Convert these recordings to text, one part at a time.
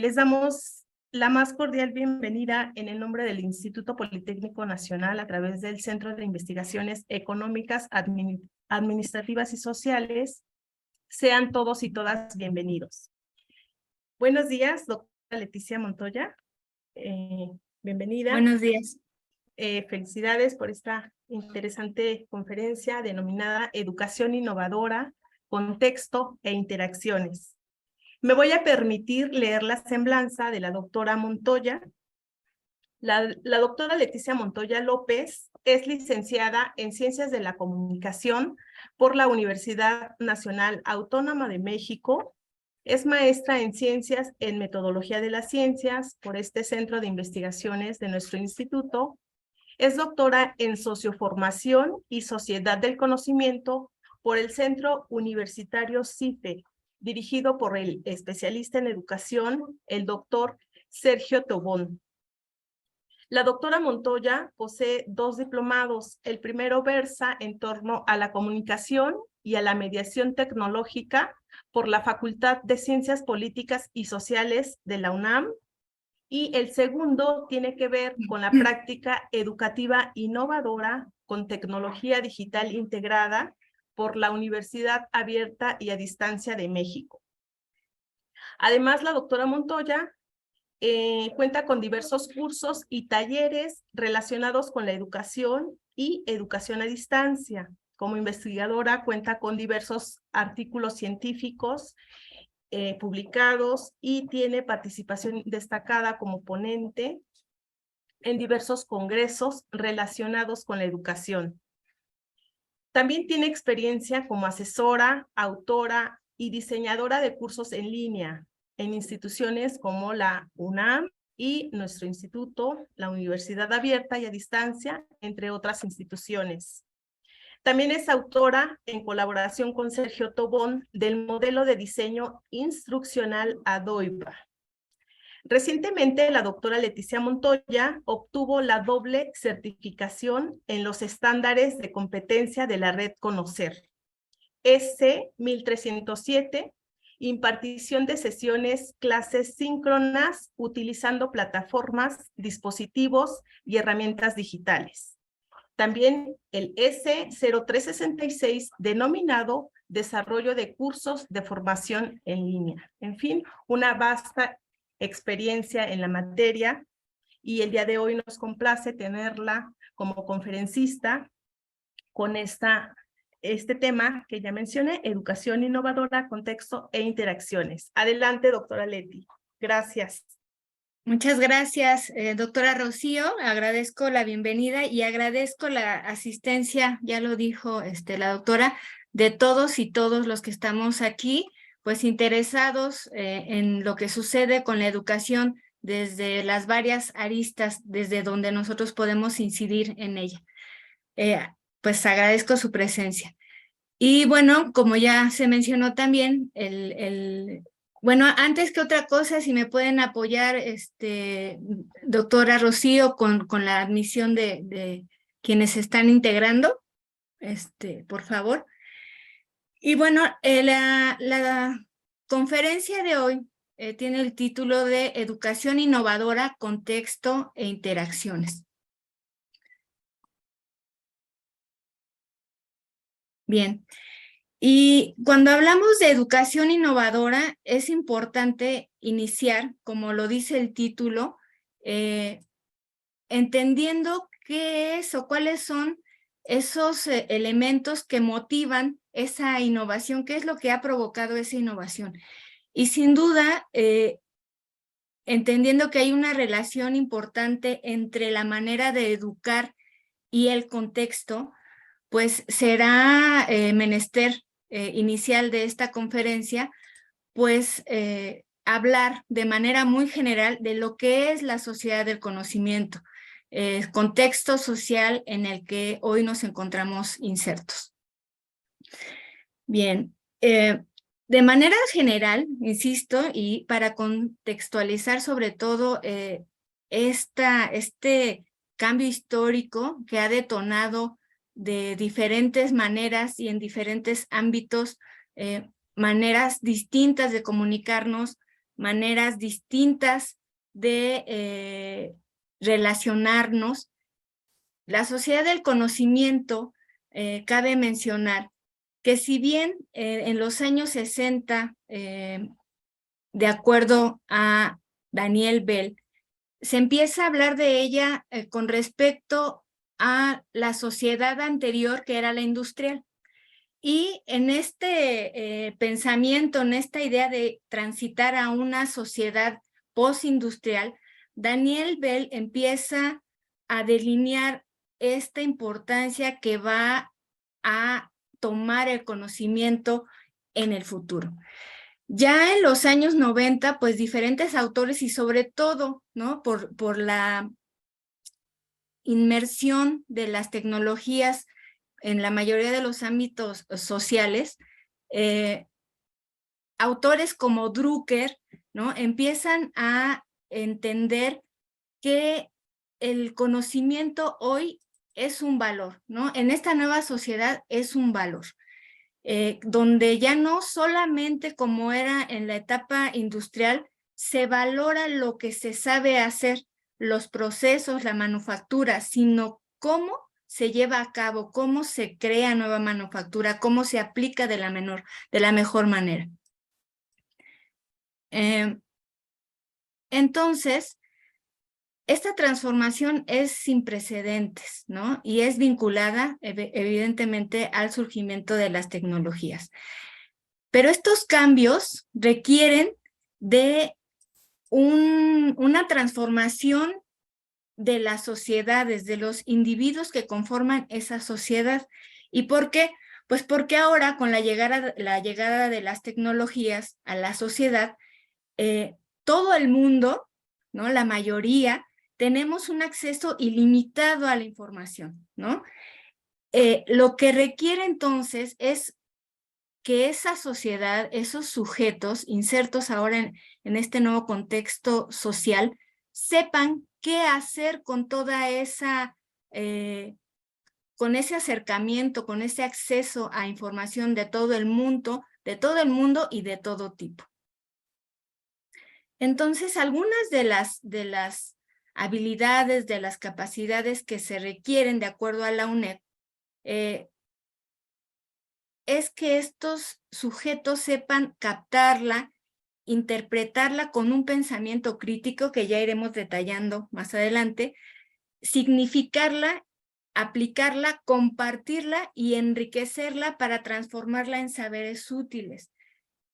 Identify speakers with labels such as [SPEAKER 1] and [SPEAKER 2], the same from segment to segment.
[SPEAKER 1] Les damos la más cordial bienvenida en el nombre del Instituto Politécnico Nacional a través del Centro de Investigaciones Económicas, Administrativas y Sociales. Sean todos y todas bienvenidos. Buenos días, doctora Leticia Montoya. Bienvenida.
[SPEAKER 2] Buenos días.
[SPEAKER 1] Felicidades por esta interesante conferencia denominada Educación Innovadora, Contexto e Interacciones. Me voy a permitir leer la semblanza de la doctora Montoya. La doctora Leticia Montoya López es licenciada en Ciencias de la Comunicación por la Universidad Nacional Autónoma de México. Es maestra en Ciencias en Metodología de las Ciencias por este Centro de Investigaciones de nuestro instituto. Es doctora en Socioformación y Sociedad del Conocimiento por el Centro Universitario CIFE, dirigido por el especialista en educación, el doctor Sergio Tobón. La doctora Montoya posee 2 diplomados. El primero versa en torno a la comunicación y a la mediación tecnológica por la Facultad de Ciencias Políticas y Sociales de la UNAM, y el segundo tiene que ver con la práctica educativa innovadora con tecnología digital integrada por la Universidad Abierta y a Distancia de México. Además, la doctora Montoya cuenta con diversos cursos y talleres relacionados con la educación y educación a distancia. Como investigadora cuenta con diversos artículos científicos publicados y tiene participación destacada como ponente en diversos congresos relacionados con la educación. También tiene experiencia como asesora, autora y diseñadora de cursos en línea en instituciones como la UNAM y nuestro instituto, la Universidad Abierta y a Distancia, entre otras instituciones. También es autora, en colaboración con Sergio Tobón, del modelo de diseño instruccional ADOIPA. Recientemente, la doctora Leticia Montoya obtuvo la doble certificación en los estándares de competencia de la red Conocer. S1307, impartición de sesiones, clases síncronas utilizando plataformas, dispositivos y herramientas digitales. También el S0366, denominado Desarrollo de Cursos de Formación en Línea. En fin, una vasta experiencia en la materia, y el día de hoy nos complace tenerla como conferencista con este tema que ya mencioné, educación innovadora, contexto e interacciones. Adelante, doctora Leti. Gracias.
[SPEAKER 2] Muchas gracias, doctora Rocío. Agradezco la bienvenida y agradezco la asistencia, ya lo dijo la doctora, de todos y todos los que estamos aquí, pues interesados en lo que sucede con la educación desde las varias aristas, desde donde nosotros podemos incidir en ella. Pues agradezco su presencia. Y bueno, como ya se mencionó también, bueno, antes que otra cosa, si me pueden apoyar, doctora Rocío, con la admisión de quienes se están integrando, por favor. Y bueno, la conferencia de hoy tiene el título de Educación Innovadora, Contexto e Interacciones. Bien. Y cuando hablamos de educación innovadora, es importante iniciar, como lo dice el título, entendiendo qué es o cuáles son esos elementos que motivan esa innovación, qué es lo que ha provocado esa innovación. Y sin duda, entendiendo que hay una relación importante entre la manera de educar y el contexto, pues será menester inicial de esta conferencia, pues hablar de manera muy general de lo que es la sociedad del conocimiento, contexto social en el que hoy nos encontramos insertos. Bien, de manera general, insisto, y para contextualizar sobre todo este cambio histórico que ha detonado de diferentes maneras y en diferentes ámbitos, maneras distintas de comunicarnos, maneras distintas de relacionarnos. La sociedad del conocimiento, cabe mencionar que si bien en los años 60, de acuerdo a Daniel Bell, se empieza a hablar de ella con respecto a la sociedad anterior, que era la industrial. Y en este pensamiento, en esta idea de transitar a una sociedad postindustrial, Daniel Bell empieza a delinear esta importancia que va a tomar el conocimiento en el futuro. Ya en los años 90, pues diferentes autores y sobre todo, ¿no? por la inmersión de las tecnologías en la mayoría de los ámbitos sociales, autores como Drucker, ¿no? Empiezan a entender que el conocimiento hoy es un valor, ¿no? En esta nueva sociedad es un valor, donde ya no solamente como era en la etapa industrial, se valora lo que se sabe hacer, los procesos, la manufactura, sino cómo se lleva a cabo, cómo se crea nueva manufactura, cómo se aplica de la mejor manera. Entonces, esta transformación es sin precedentes, ¿no? Y es vinculada, evidentemente, al surgimiento de las tecnologías. Pero estos cambios requieren de una transformación de las sociedades, de los individuos que conforman esa sociedad. ¿Y por qué? Pues porque ahora, con la llegada de las tecnologías a la sociedad, todo el mundo, ¿no? La mayoría, tenemos un acceso ilimitado a la información, ¿no? Lo que requiere entonces es que esa sociedad, esos sujetos insertos ahora en este nuevo contexto social, sepan qué hacer con toda esa, con ese acercamiento, con ese acceso a información de todo el mundo y de todo tipo. Entonces, algunas de las habilidades, de las capacidades que se requieren de acuerdo a la UNED, es que estos sujetos sepan captarla, interpretarla con un pensamiento crítico, que ya iremos detallando más adelante, significarla, aplicarla, compartirla y enriquecerla para transformarla en saberes útiles.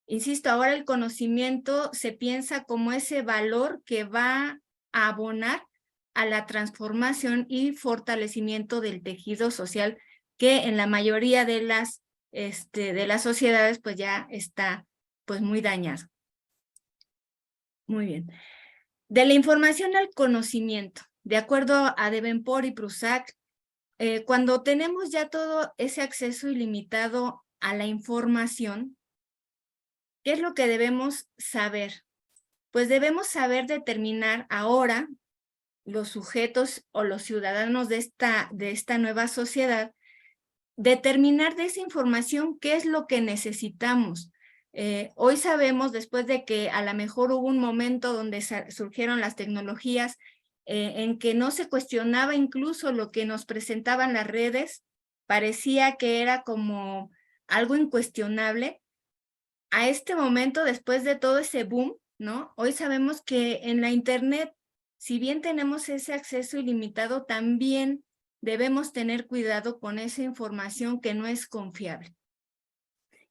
[SPEAKER 2] Insisto, ahora el conocimiento se piensa como ese valor que va a abonar a la transformación y fortalecimiento del tejido social, que en la mayoría de las sociedades pues ya está pues muy dañado. Muy bien. De la información al conocimiento, de acuerdo a Devenport y Prusak, cuando tenemos ya todo ese acceso ilimitado a la información, ¿qué es lo que debemos saber? Pues debemos saber determinar ahora los sujetos o los ciudadanos de esta nueva sociedad, determinar de esa información qué es lo que necesitamos. Hoy sabemos, después de que a lo mejor hubo un momento donde surgieron las tecnologías, en que no se cuestionaba incluso lo que nos presentaban las redes, parecía que era como algo incuestionable. A este momento, después de todo ese boom, ¿no? Hoy sabemos que en la Internet, si bien tenemos ese acceso ilimitado, también debemos tener cuidado con esa información que no es confiable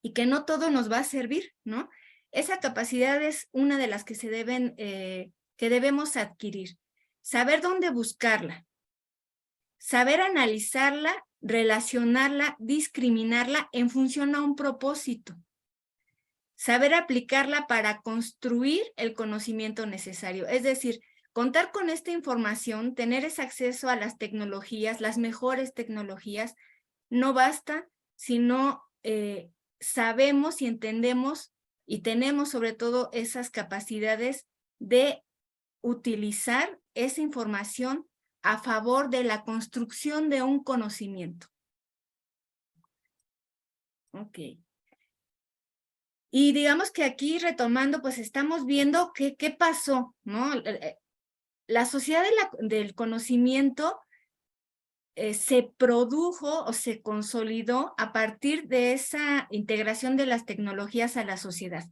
[SPEAKER 2] y que no todo nos va a servir, ¿no? Esa capacidad es una de las que que debemos adquirir. Saber dónde buscarla, saber analizarla, relacionarla, discriminarla en función a un propósito. Saber aplicarla para construir el conocimiento necesario. Es decir, contar con esta información, tener ese acceso a las tecnologías, las mejores tecnologías, no basta si no sabemos y entendemos y tenemos sobre todo esas capacidades de utilizar esa información a favor de la construcción de un conocimiento. Ok. Y digamos que aquí retomando, pues estamos viendo qué pasó, ¿no? La sociedad del conocimiento se produjo o se consolidó a partir de esa integración de las tecnologías a la sociedad.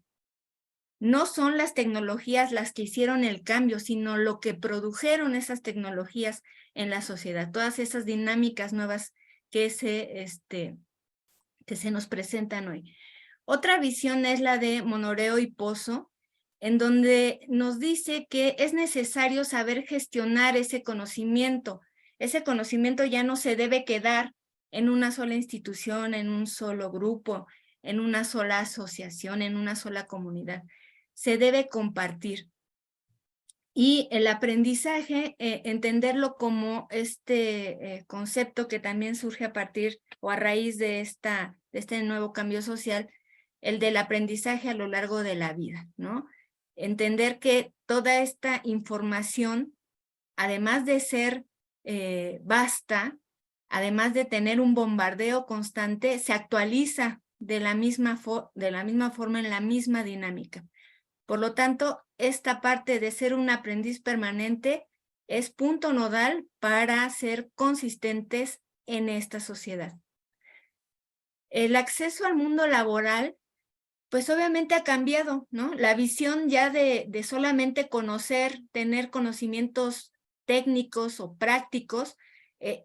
[SPEAKER 2] No son las tecnologías las que hicieron el cambio, sino lo que produjeron esas tecnologías en la sociedad, todas esas dinámicas nuevas que se nos presentan hoy. Otra visión es la de Monoreo y Pozo, en donde nos dice que es necesario saber gestionar ese conocimiento. Ese conocimiento ya no se debe quedar en una sola institución, en un solo grupo, en una sola asociación, en una sola comunidad. Se debe compartir. Y el aprendizaje, entenderlo como concepto que también surge a partir o a raíz de este nuevo cambio social, el del aprendizaje a lo largo de la vida, ¿no? Entender que toda esta información, además de ser vasta, además de tener un bombardeo constante, se actualiza de la misma forma en la misma dinámica. Por lo tanto, esta parte de ser un aprendiz permanente es punto nodal para ser consistentes en esta sociedad. El acceso al mundo laboral, pues obviamente ha cambiado, ¿no? La visión ya de solamente conocer, tener conocimientos técnicos o prácticos,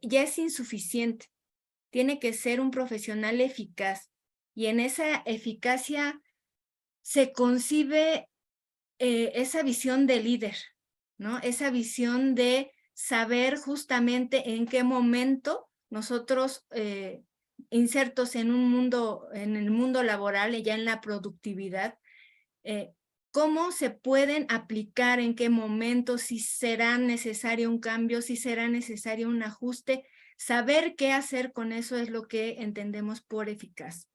[SPEAKER 2] ya es insuficiente. Tiene que ser un profesional eficaz. Y en esa eficacia se concibe esa visión de líder, ¿no? Esa visión de saber justamente en qué momento nosotros insertos en el mundo laboral y ya en la productividad, cómo se pueden aplicar, en qué momento, si será necesario un cambio, si será necesario un ajuste, saber qué hacer con eso es lo que entendemos por eficaz.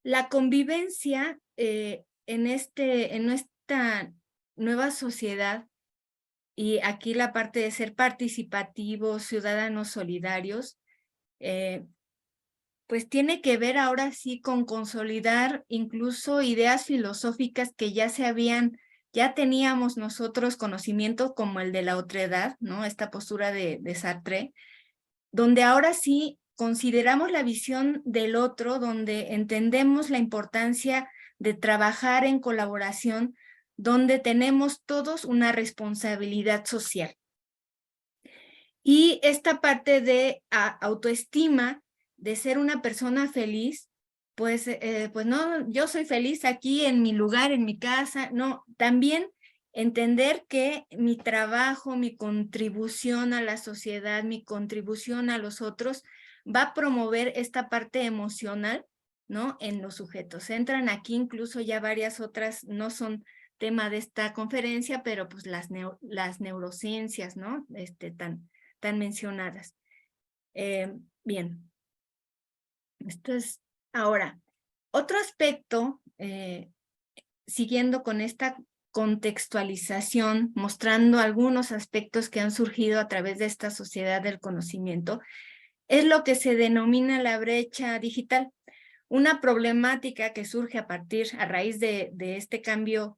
[SPEAKER 2] La convivencia en esta nueva sociedad, y aquí la parte de ser participativos, ciudadanos solidarios, pues tiene que ver ahora sí con consolidar incluso ideas filosóficas que ya teníamos nosotros conocimiento, como el de la otredad, ¿no? Esta postura de Sartre, donde ahora sí consideramos la visión del otro, donde entendemos la importancia de trabajar en colaboración, donde tenemos todos una responsabilidad social. Y esta parte de autoestima, de ser una persona feliz, pues no, yo soy feliz aquí en mi lugar, en mi casa, no, también entender que mi trabajo, mi contribución a la sociedad, mi contribución a los otros, va a promover esta parte emocional, ¿no? En los sujetos. Entran aquí incluso ya varias otras, no son tema de esta conferencia, pero pues las neurociencias, ¿no? Tan mencionadas. Bien. Esto es ahora. Otro aspecto, siguiendo con esta contextualización, mostrando algunos aspectos que han surgido a través de esta sociedad del conocimiento, es lo que se denomina la brecha digital, una problemática que surge a raíz de este cambio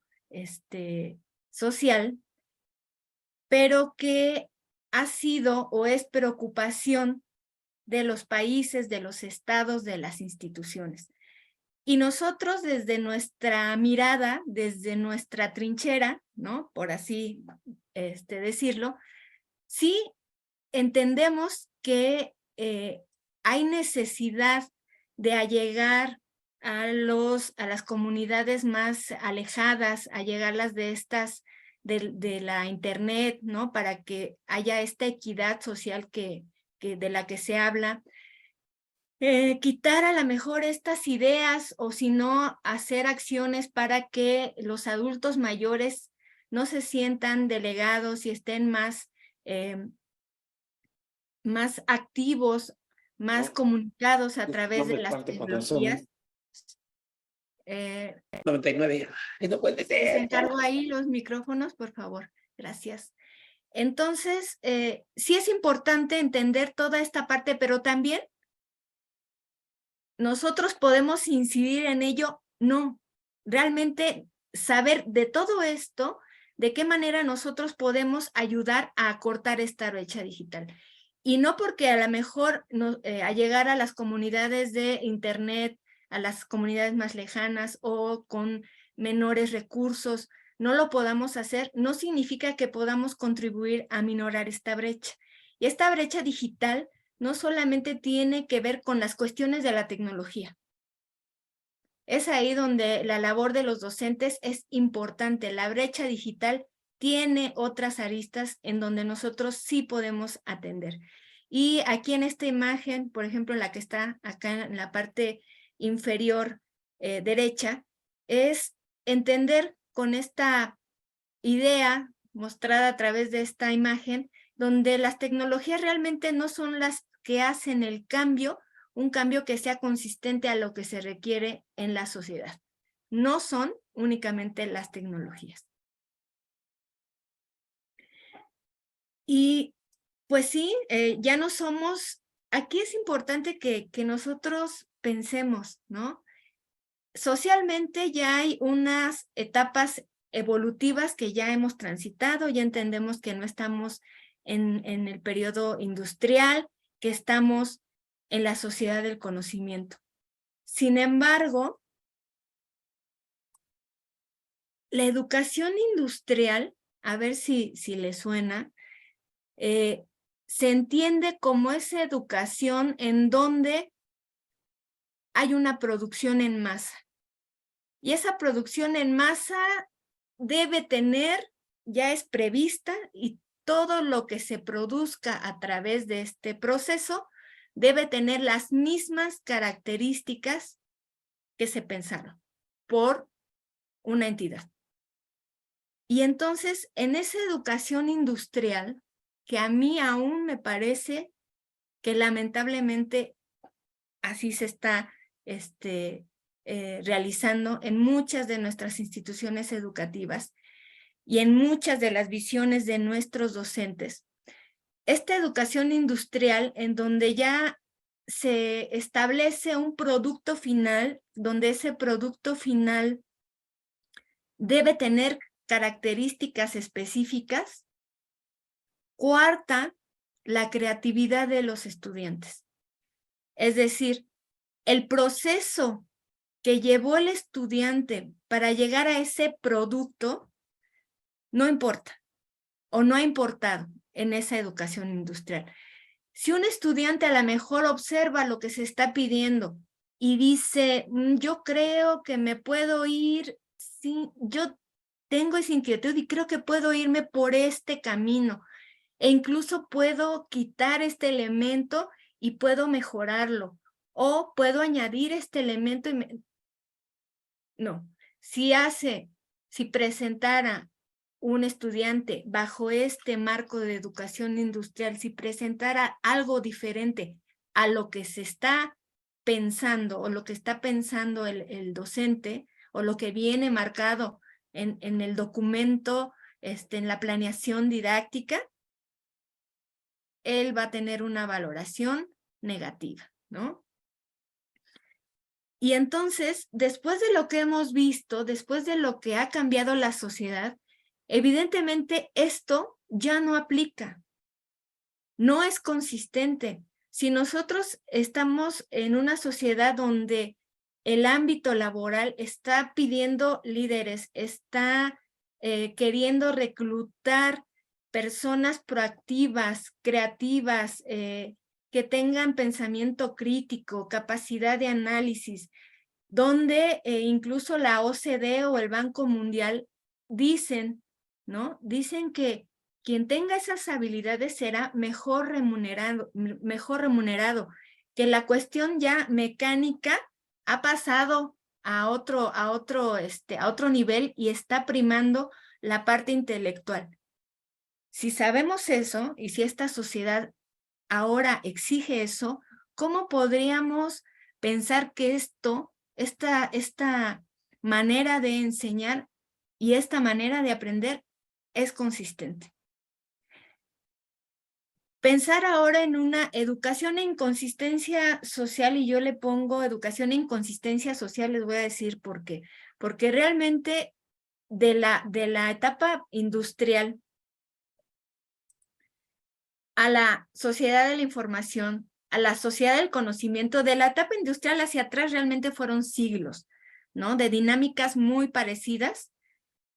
[SPEAKER 2] social, pero que ha sido o es preocupación de los países, de los estados, de las instituciones. Y nosotros desde nuestra mirada, desde nuestra trinchera, ¿no? Por así decirlo, sí entendemos que hay necesidad de allegar a las comunidades más alejadas, allegarlas de la internet, ¿no? Para que haya esta equidad social de la que se habla. Quitar a lo mejor estas ideas, o si no, hacer acciones para que los adultos mayores no se sientan delegados y estén más activos, más comunicados a través de las tecnologías.
[SPEAKER 3] 99. No puede
[SPEAKER 2] Les
[SPEAKER 3] ser.
[SPEAKER 2] encargo ahí los micrófonos, por favor. Gracias. Entonces, sí es importante entender toda esta parte, pero también nosotros podemos incidir en ello No, realmente saber de todo esto, de qué manera nosotros podemos ayudar a acortar esta brecha digital. Y no porque a lo mejor a llegar a las comunidades de Internet, a las comunidades más lejanas o con menores recursos, no lo podamos hacer, no significa que podamos contribuir a minorar esta brecha. Y esta brecha digital no solamente tiene que ver con las cuestiones de la tecnología. Es ahí donde la labor de los docentes es importante. La brecha digital tiene otras aristas en donde nosotros sí podemos atender. Y aquí en esta imagen, por ejemplo, la que está acá en la parte inferior derecha, es entender con esta idea mostrada a través de esta imagen, donde las tecnologías realmente no son las que hacen el cambio, un cambio que sea consistente a lo que se requiere en la sociedad. No son únicamente las tecnologías. Y pues sí, ya no somos, aquí es importante que nosotros pensemos, ¿no? Socialmente ya hay unas etapas evolutivas que ya hemos transitado, ya entendemos que no estamos en el periodo industrial, que estamos en la sociedad del conocimiento. Sin embargo, la educación industrial, a ver si le suena, se entiende como esa educación en donde hay una producción en masa. Y esa producción en masa debe tener, ya es prevista, y todo lo que se produzca a través de este proceso debe tener las mismas características que se pensaron por una entidad. Y entonces, en esa educación industrial, que a mí aún me parece que lamentablemente así se está realizando en muchas de nuestras instituciones educativas y en muchas de las visiones de nuestros docentes. Esta educación industrial en donde ya se establece un producto final, donde ese producto final debe tener características específicas, coarta la creatividad de los estudiantes. Es decir, el proceso que llevó el estudiante para llegar a ese producto no importa o no ha importado en esa educación industrial. Si un estudiante a lo mejor observa lo que se está pidiendo y dice, yo creo que me puedo ir, sí, yo tengo esa inquietud y creo que puedo irme por este camino e incluso puedo quitar este elemento y puedo mejorarlo o puedo añadir este elemento y no, si presentara un estudiante bajo este marco de educación industrial, si presentara algo diferente a lo que se está pensando o lo que está pensando el docente o lo que viene marcado en el documento, en la planeación didáctica, él va a tener una valoración negativa, ¿no? Y entonces, después de lo que hemos visto, después de lo que ha cambiado la sociedad, evidentemente esto ya no aplica, no es consistente. Si nosotros estamos en una sociedad donde el ámbito laboral está pidiendo líderes, está queriendo reclutar personas proactivas, creativas, que tengan pensamiento crítico, capacidad de análisis, donde incluso la OCDE o el Banco Mundial dicen, ¿no? Dicen que quien tenga esas habilidades será mejor remunerado, que la cuestión ya mecánica ha pasado a otro nivel y está primando la parte intelectual. Si sabemos eso y si esta sociedad ahora exige eso, ¿cómo podríamos pensar que esta manera de enseñar y esta manera de aprender es consistente? pensar ahora en una educación e inconsistencia social, y yo le pongo educación e inconsistencia social, les voy a decir por qué. Porque realmente de la etapa industrial a la sociedad de la información, a la sociedad del conocimiento, de la etapa industrial hacia atrás realmente fueron siglos, ¿no? De dinámicas muy parecidas,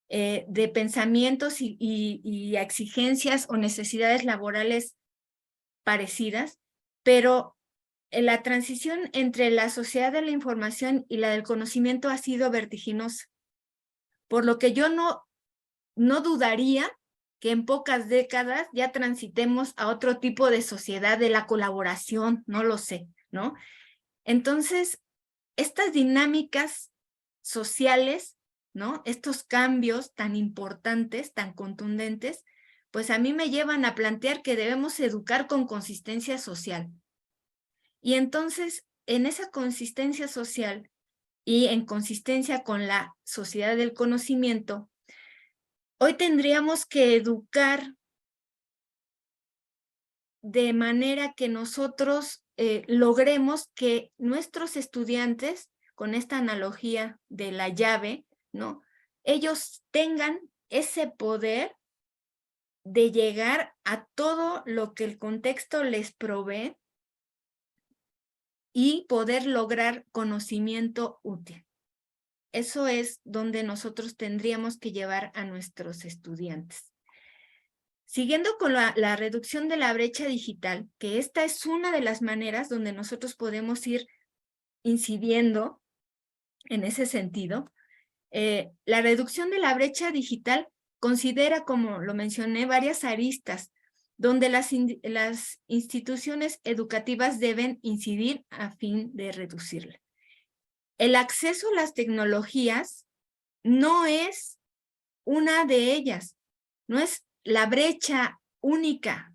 [SPEAKER 2] de pensamientos y exigencias o necesidades laborales parecidas, pero la transición entre la sociedad de la información y la del conocimiento ha sido vertiginosa, por lo que yo no dudaría que en pocas décadas ya transitemos a otro tipo de sociedad de la colaboración, no lo sé, ¿no? Entonces, estas dinámicas sociales, ¿no? Estos cambios tan importantes, tan contundentes, pues a mí me llevan a plantear que debemos educar con consistencia social. Y entonces, en esa consistencia social y en consistencia con la sociedad del conocimiento, hoy tendríamos que educar de manera que nosotros logremos que nuestros estudiantes, con esta analogía de la llave, ¿no? Ellos tengan ese poder de llegar a todo lo que el contexto les provee y poder lograr conocimiento útil. Eso es donde nosotros tendríamos que llevar a nuestros estudiantes. Siguiendo con la reducción de la brecha digital, que esta es una de las maneras donde nosotros podemos ir incidiendo en ese sentido, la reducción de la brecha digital considera, como lo mencioné, varias aristas donde las instituciones educativas deben incidir a fin de reducirla. El acceso a las tecnologías no es una de ellas, no es la brecha única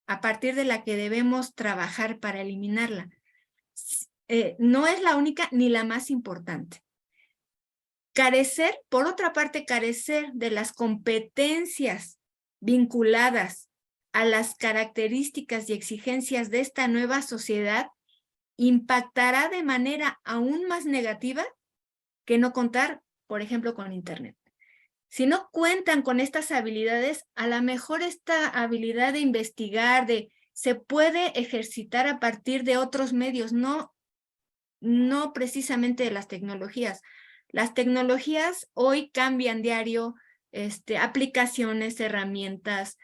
[SPEAKER 2] a partir de la que debemos trabajar para eliminarla. No es la única ni la más importante. Por otra parte, carecer de las competencias vinculadas a las características y exigencias de esta nueva sociedad impactará de manera aún más negativa que no contar, por ejemplo, con Internet. Si no cuentan con estas habilidades, a lo mejor esta habilidad de investigar, se puede ejercitar a partir de otros medios, no precisamente de las tecnologías. Las tecnologías hoy cambian diario, aplicaciones, herramientas,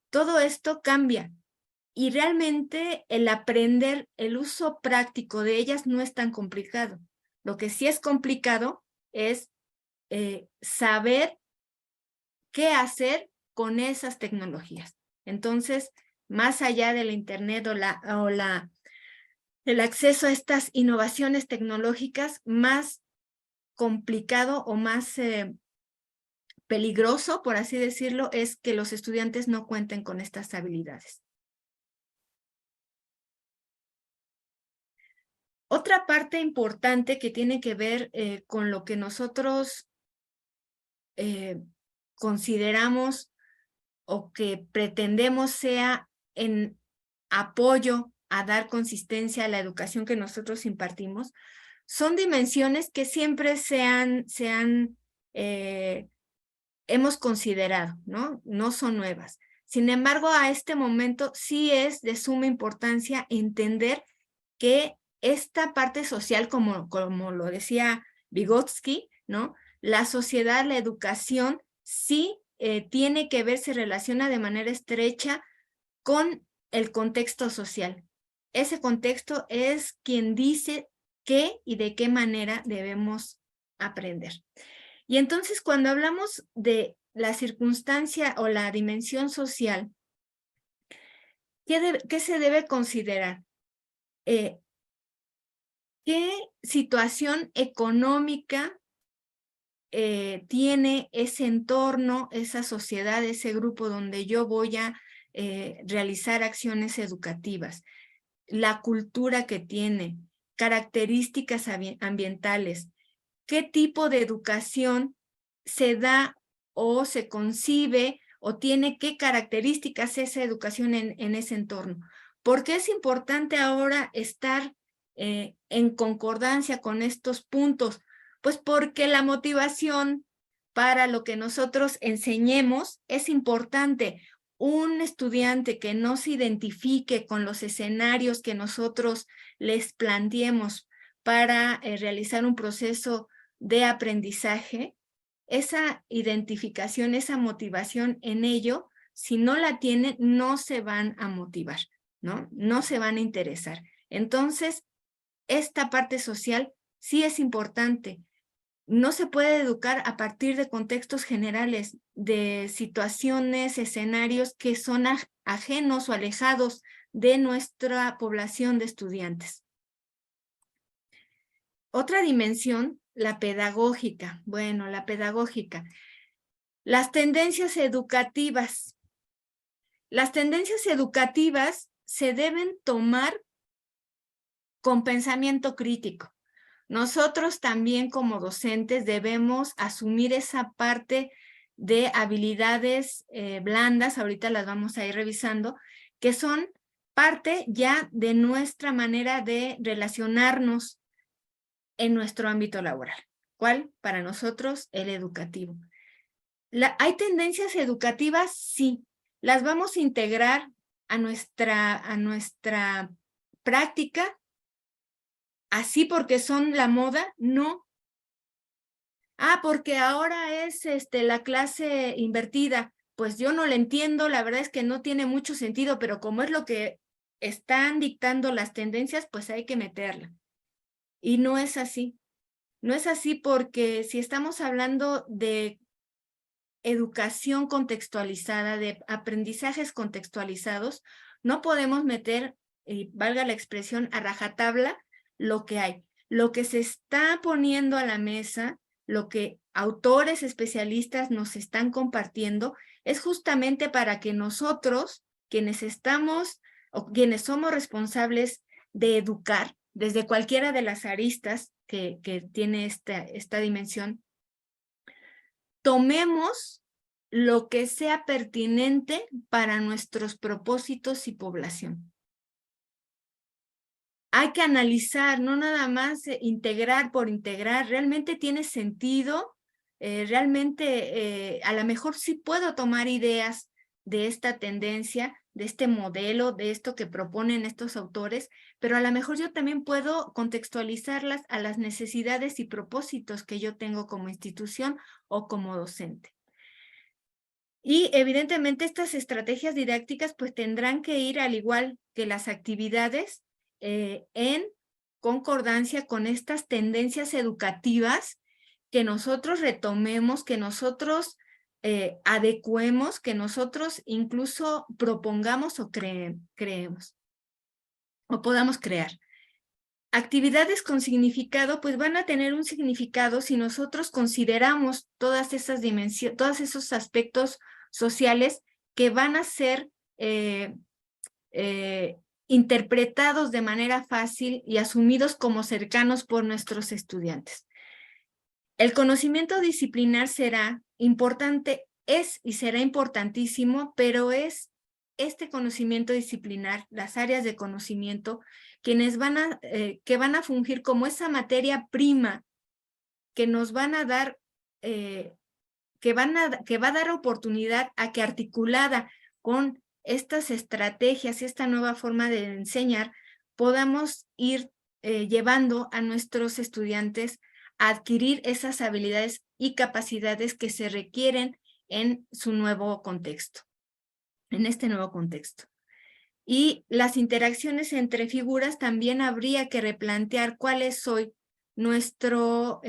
[SPEAKER 2] todo esto cambia. Y realmente el aprender, el uso práctico de ellas no es tan complicado. Lo que sí es complicado es saber qué hacer con esas tecnologías. Entonces, más allá de la Internet el acceso a estas innovaciones tecnológicas, más complicado o más peligroso, por así decirlo, es que los estudiantes no cuenten con estas habilidades. Otra parte importante que tiene que ver con lo que nosotros consideramos o que pretendemos sea en apoyo a dar consistencia a la educación que nosotros impartimos, son dimensiones que siempre hemos considerado, ¿no? No son nuevas. Sin embargo, a este momento sí es de suma importancia entender que esta parte social, como lo decía Vygotsky, ¿no? La sociedad, la educación, sí tiene que ver, se relaciona de manera estrecha con el contexto social. Ese contexto es quien dice qué y de qué manera debemos aprender. Y entonces, cuando hablamos de la circunstancia o la dimensión social, ¿qué se debe considerar? ¿Qué situación económica tiene ese entorno, esa sociedad, ese grupo donde yo voy a realizar acciones educativas? La cultura que tiene, características ambientales, qué tipo de educación se da o se concibe o tiene qué características esa educación en ese entorno. ¿Por qué es importante ahora estar en concordancia con estos puntos? Pues porque la motivación para lo que nosotros enseñemos es importante. Un estudiante que no se identifique con los escenarios que nosotros les planteemos para realizar un proceso de aprendizaje, esa identificación, esa motivación en ello, si no la tienen, no se van a motivar, ¿no? No se van a interesar. Entonces, esta parte social sí es importante. No se puede educar a partir de contextos generales, de situaciones, escenarios que son ajenos o alejados de nuestra población de estudiantes. Otra dimensión, la pedagógica. Bueno, la pedagógica. Las tendencias educativas. Las tendencias educativas se deben tomar con pensamiento crítico. Nosotros también como docentes debemos asumir esa parte de habilidades blandas, ahorita las vamos a ir revisando, que son parte ya de nuestra manera de relacionarnos en nuestro ámbito laboral. ¿Cuál? Para nosotros, el educativo. ¿Hay tendencias educativas? Sí. ¿Las vamos a integrar a nuestra práctica? ¿Así porque son la moda? No. Porque ahora es la clase invertida. Pues yo no la entiendo, la verdad es que no tiene mucho sentido, pero como es lo que están dictando las tendencias, pues hay que meterla. Y no es así. No es así porque si estamos hablando de educación contextualizada, de aprendizajes contextualizados, no podemos meter, y valga la expresión, a rajatabla lo que hay. Lo que se está poniendo a la mesa, lo que autores especialistas nos están compartiendo, es justamente para que nosotros, quienes estamos o quienes somos responsables de educar, desde cualquiera de las aristas que tiene esta dimensión, tomemos lo que sea pertinente para nuestros propósitos y población. Hay que analizar, no nada más integrar por integrar, realmente tiene sentido, realmente a lo mejor sí puedo tomar ideas de esta tendencia, de este modelo, de esto que proponen estos autores, pero a lo mejor yo también puedo contextualizarlas a las necesidades y propósitos que yo tengo como institución o como docente. Y evidentemente estas estrategias didácticas pues tendrán que ir al igual que las actividades en concordancia con estas tendencias educativas que nosotros retomemos, que nosotros adecuemos, que nosotros incluso propongamos o creemos o podamos crear. Actividades con significado, pues van a tener un significado si nosotros consideramos todas esas dimensiones, todos esos aspectos sociales que van a ser interpretados de manera fácil y asumidos como cercanos por nuestros estudiantes. El conocimiento disciplinar será importante, es y será importantísimo, pero es este conocimiento disciplinar, las áreas de conocimiento, quienes que van a fungir como esa materia prima que nos van a dar, que va a dar oportunidad a que articulada con estas estrategias y esta nueva forma de enseñar, podamos ir llevando a nuestros estudiantes a adquirir esas habilidades y capacidades que se requieren en su nuevo contexto, en este nuevo contexto. Y las interacciones entre figuras también habría que replantear cuál es hoy nuestra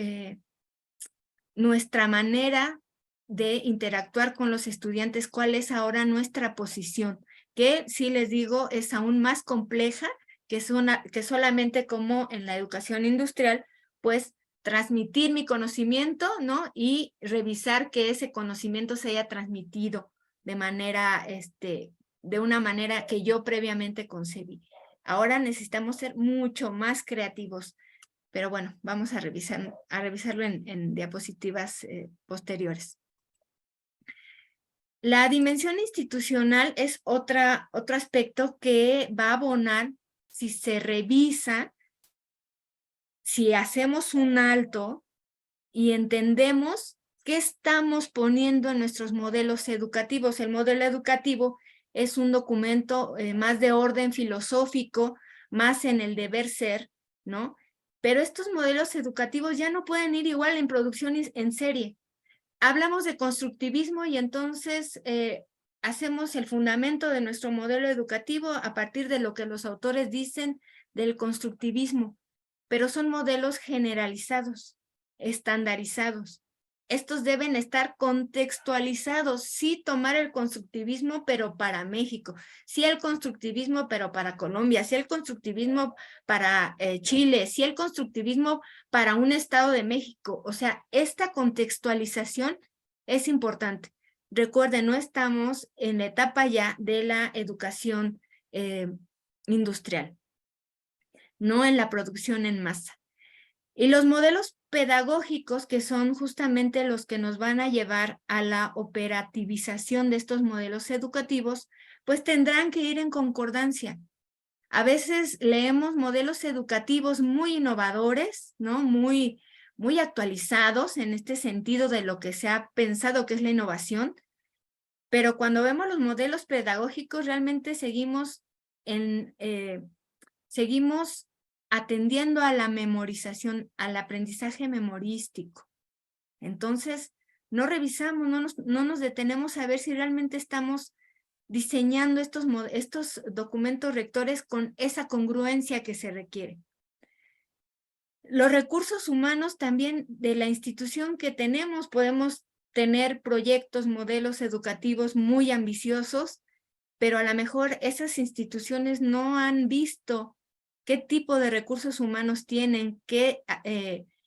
[SPEAKER 2] manera de interactuar con los estudiantes, cuál es ahora nuestra posición, que sí les digo es aún más compleja que solamente como en la educación industrial, pues transmitir mi conocimiento, ¿no? Y revisar que ese conocimiento se haya transmitido de manera, de una manera que yo previamente concebí. Ahora necesitamos ser mucho más creativos, pero bueno, vamos a revisarlo en diapositivas posteriores. La dimensión institucional es otro aspecto que va a abonar si se revisa, si hacemos un alto y entendemos qué estamos poniendo en nuestros modelos educativos. El modelo educativo es un documento más de orden filosófico, más en el deber ser, ¿no? Pero estos modelos educativos ya no pueden ir igual en producción en serie. Hablamos de constructivismo y entonces hacemos el fundamento de nuestro modelo educativo a partir de lo que los autores dicen del constructivismo, pero son modelos generalizados, estandarizados. Estos deben estar contextualizados, sí tomar el constructivismo, pero para México, sí el constructivismo, pero para Colombia, sí el constructivismo para Chile, sí el constructivismo para un estado de México. O sea, esta contextualización es importante. Recuerden, no estamos en la etapa ya de la educación industrial, no en la producción en masa. Y los modelos pedagógicos, que son justamente los que nos van a llevar a la operativización de estos modelos educativos, pues tendrán que ir en concordancia. A veces leemos modelos educativos muy innovadores, ¿no? Muy actualizados en este sentido de lo que se ha pensado que es la innovación, pero cuando vemos los modelos pedagógicos realmente seguimos atendiendo a la memorización, al aprendizaje memorístico. Entonces, no revisamos, no nos detenemos a ver si realmente estamos diseñando estos documentos rectores con esa congruencia que se requiere. Los recursos humanos también de la institución que tenemos, podemos tener proyectos, modelos educativos muy ambiciosos, pero a lo mejor esas instituciones no han visto qué tipo de recursos humanos tienen, qué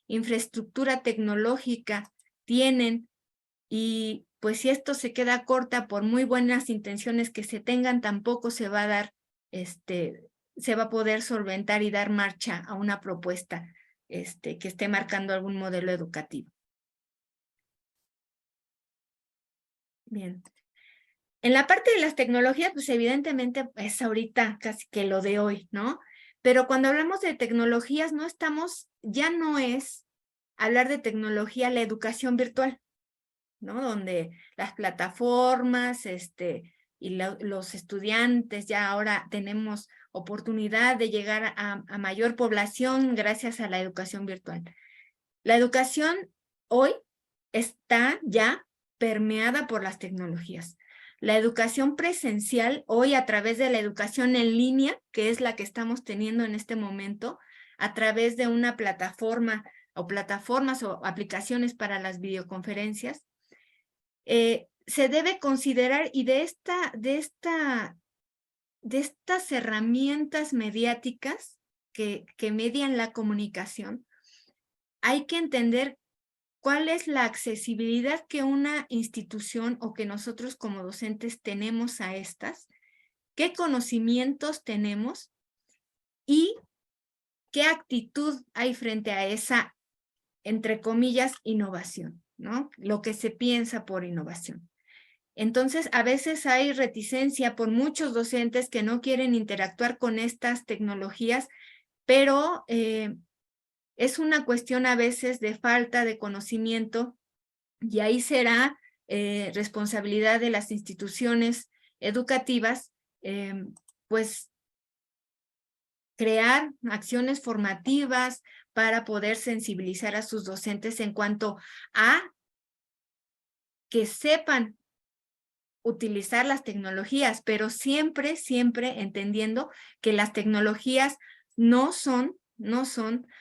[SPEAKER 2] infraestructura tecnológica tienen, y pues si esto se queda corta, por muy buenas intenciones que se tengan, tampoco se va a dar, se va a poder solventar y dar marcha a una propuesta que esté marcando algún modelo educativo. Bien. En la parte de las tecnologías, pues evidentemente es ahorita casi que lo de hoy, ¿no? Pero cuando hablamos de tecnologías, ya no es hablar de tecnología la educación virtual, ¿no? Donde las plataformas, y los estudiantes ya ahora tenemos oportunidad de llegar a mayor población gracias a la educación virtual. La educación hoy está ya permeada por las tecnologías. La educación presencial hoy a través de la educación en línea, que es la que estamos teniendo en este momento, a través de una plataforma o plataformas o aplicaciones para las videoconferencias, se debe considerar, y de estas herramientas mediáticas que median la comunicación, hay que entender cuál es la accesibilidad que una institución o que nosotros como docentes tenemos a estas, qué conocimientos tenemos y qué actitud hay frente a esa, entre comillas, innovación, ¿no? Lo que se piensa por innovación. Entonces, a veces hay reticencia por muchos docentes que no quieren interactuar con estas tecnologías, pero es una cuestión a veces de falta de conocimiento, y ahí será responsabilidad de las instituciones educativas, pues crear acciones formativas para poder sensibilizar a sus docentes en cuanto a que sepan utilizar las tecnologías, pero siempre entendiendo que las tecnologías no son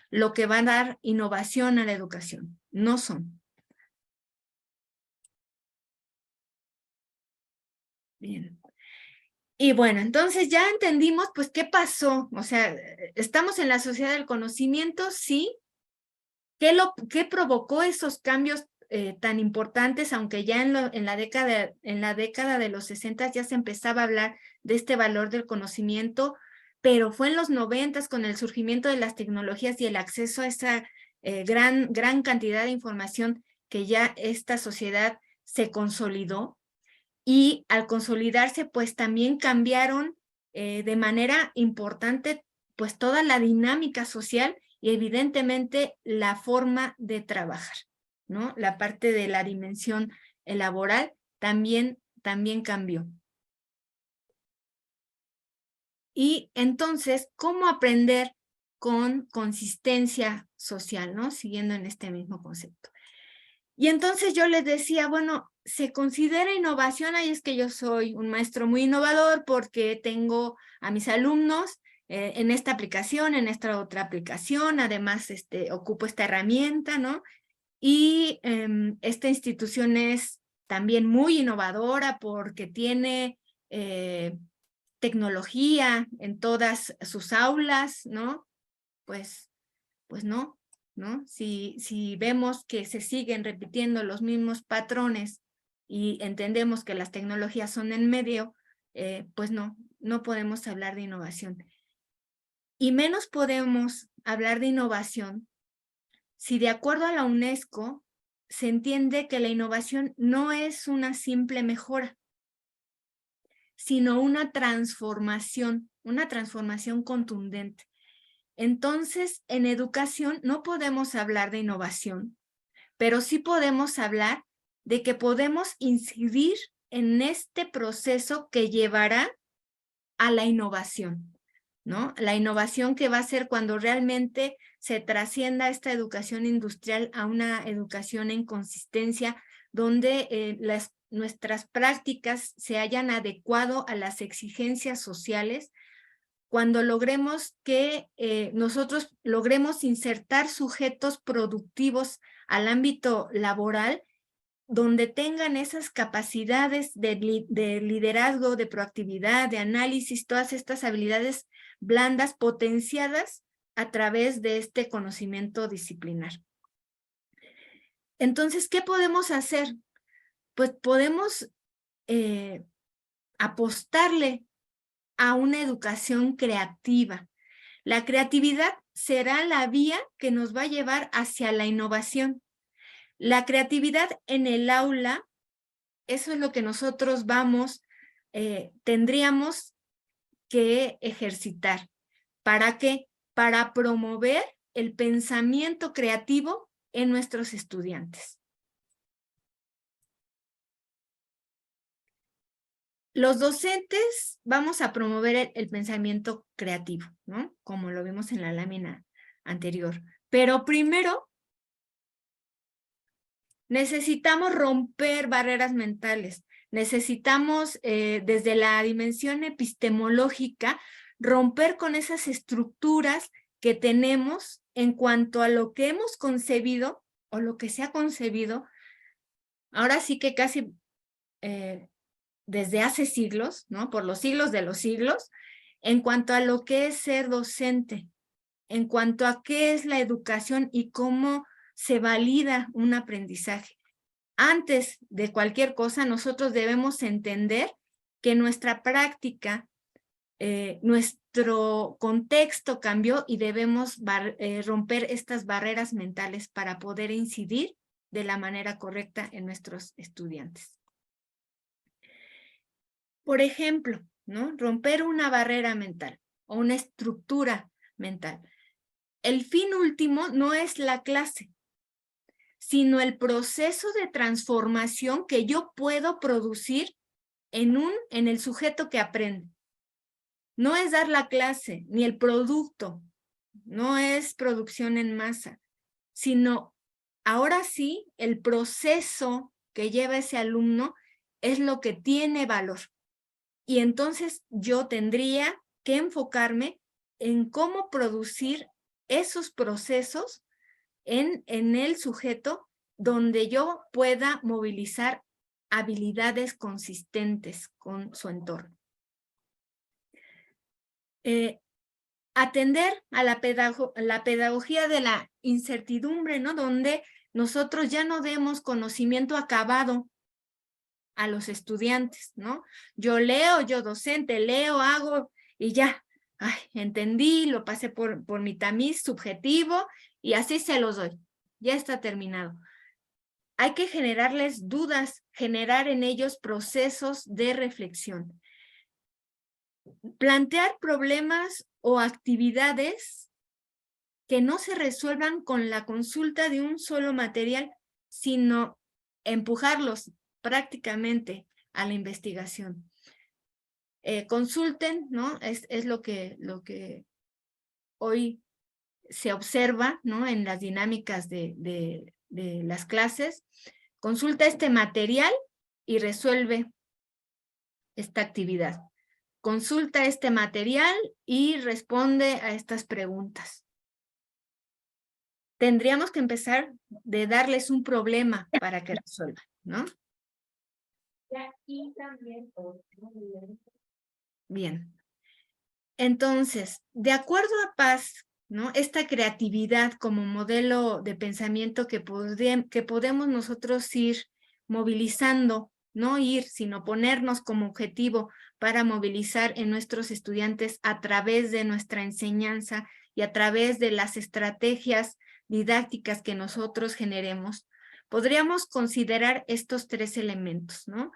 [SPEAKER 2] lo que va a dar innovación a la educación, no son. Bien. Y bueno, entonces ya entendimos pues qué pasó, o sea, estamos en la sociedad del conocimiento, sí. ¿Qué provocó esos cambios tan importantes, aunque ya en la década de los 60 ya se empezaba a hablar de este valor del conocimiento, pero fue en los 90 con el surgimiento de las tecnologías y el acceso a esa gran cantidad de información que ya esta sociedad se consolidó? y al consolidarse, pues también cambiaron de manera importante pues toda la dinámica social y evidentemente la forma de trabajar, ¿no? La parte de la dimensión laboral también cambió. Y entonces, ¿cómo aprender con consistencia social, ¿no? Siguiendo en este mismo concepto. Y entonces yo les decía, bueno, ¿se considera innovación? Ahí es que yo soy un maestro muy innovador porque tengo a mis alumnos en esta aplicación, en esta otra aplicación, además ocupo esta herramienta, ¿no? Y esta institución es también muy innovadora porque tiene tecnología en todas sus aulas, ¿no? Pues no, ¿no? Si vemos que se siguen repitiendo los mismos patrones y entendemos que las tecnologías son en medio, pues no podemos hablar de innovación. Y menos podemos hablar de innovación si de acuerdo a la UNESCO se entiende que la innovación no es una simple mejora, sino una transformación contundente. Entonces, en educación no podemos hablar de innovación, pero sí podemos hablar de que podemos incidir en este proceso que llevará a la innovación, ¿no? La innovación que va a ser cuando realmente se trascienda esta educación industrial a una educación en consistencia, donde nuestras prácticas se hayan adecuado a las exigencias sociales, cuando logremos que nosotros logremos insertar sujetos productivos al ámbito laboral, donde tengan esas capacidades de liderazgo, de proactividad, de análisis, todas estas habilidades blandas potenciadas a través de este conocimiento disciplinar. Entonces, ¿qué podemos hacer? Pues podemos apostarle a una educación creativa. La creatividad será la vía que nos va a llevar hacia la innovación. La creatividad en el aula, eso es lo que nosotros tendríamos que ejercitar. ¿Para qué? Para promover el pensamiento creativo en nuestros estudiantes. Los docentes vamos a promover el pensamiento creativo, ¿no? Como lo vimos en la lámina anterior. Pero primero necesitamos romper barreras mentales. Necesitamos, desde la dimensión epistemológica, romper con esas estructuras que tenemos en cuanto a lo que hemos concebido o lo que se ha concebido. Ahora sí que casi desde hace siglos, ¿no? Por los siglos de los siglos, en cuanto a lo que es ser docente, en cuanto a qué es la educación y cómo se valida un aprendizaje. Antes de cualquier cosa, nosotros debemos entender que nuestra práctica, nuestro contexto cambió y debemos romper estas barreras mentales para poder incidir de la manera correcta en nuestros estudiantes. Por ejemplo, ¿no? Romper una barrera mental o una estructura mental. El fin último no es la clase, sino el proceso de transformación que yo puedo producir en el sujeto que aprende. No es dar la clase, ni el producto, no es producción en masa, sino ahora sí el proceso que lleva ese alumno es lo que tiene valor. Y entonces yo tendría que enfocarme en cómo producir esos procesos en el sujeto donde yo pueda movilizar habilidades consistentes con su entorno. Atender a la pedagogía de la incertidumbre, ¿no? Donde nosotros ya no demos conocimiento acabado a los estudiantes, ¿no? Yo leo, yo docente, leo, hago y ya, ay, entendí, lo pasé por mi tamiz subjetivo y así se los doy. Ya está terminado. Hay que generarles dudas generar en ellos procesos de reflexión. Plantear problemas o actividades que no se resuelvan con la consulta de un solo material, sino empujarlos prácticamente a la investigación. Consulten, ¿no? Es lo que hoy se observa, ¿no? En las dinámicas de las clases. Consulta este material y resuelve esta actividad. Consulta este material y responde a estas preguntas. Tendríamos que empezar de darles un problema para que resuelvan, ¿no? Y también, bien. Entonces, de acuerdo a Paz, ¿no? Esta creatividad como modelo de pensamiento que podemos nosotros ir movilizando, no ir, sino ponernos como objetivo para movilizar en nuestros estudiantes a través de nuestra enseñanza y a través de las estrategias didácticas que nosotros generemos, podríamos considerar estos 3 elementos, ¿no?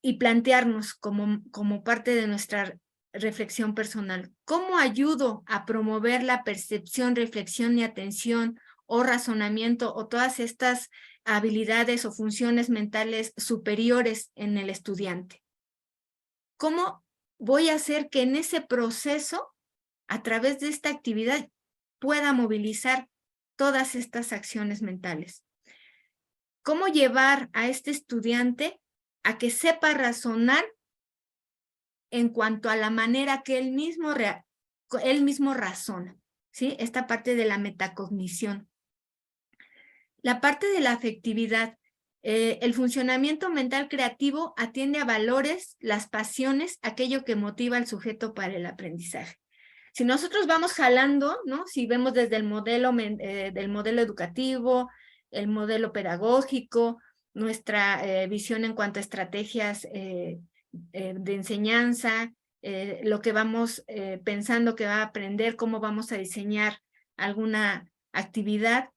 [SPEAKER 2] Y plantearnos como parte de nuestra reflexión personal. ¿Cómo ayudo a promover la percepción, reflexión y atención o razonamiento o todas estas habilidades o funciones mentales superiores en el estudiante? ¿Cómo voy a hacer que en ese proceso, a través de esta actividad, pueda movilizar todas estas acciones mentales? ¿Cómo llevar a este estudiante a que sepa razonar en cuanto a la manera que él mismo razona, ¿sí? Esta parte de la metacognición. La parte de la afectividad. El funcionamiento mental creativo atiende a valores, las pasiones, aquello que motiva al sujeto para el aprendizaje. Si nosotros vamos jalando, ¿no? Si vemos desde el modelo educativo, el modelo pedagógico, nuestra visión en cuanto a estrategias de enseñanza, lo que vamos pensando que va a aprender, cómo vamos a diseñar alguna actividad.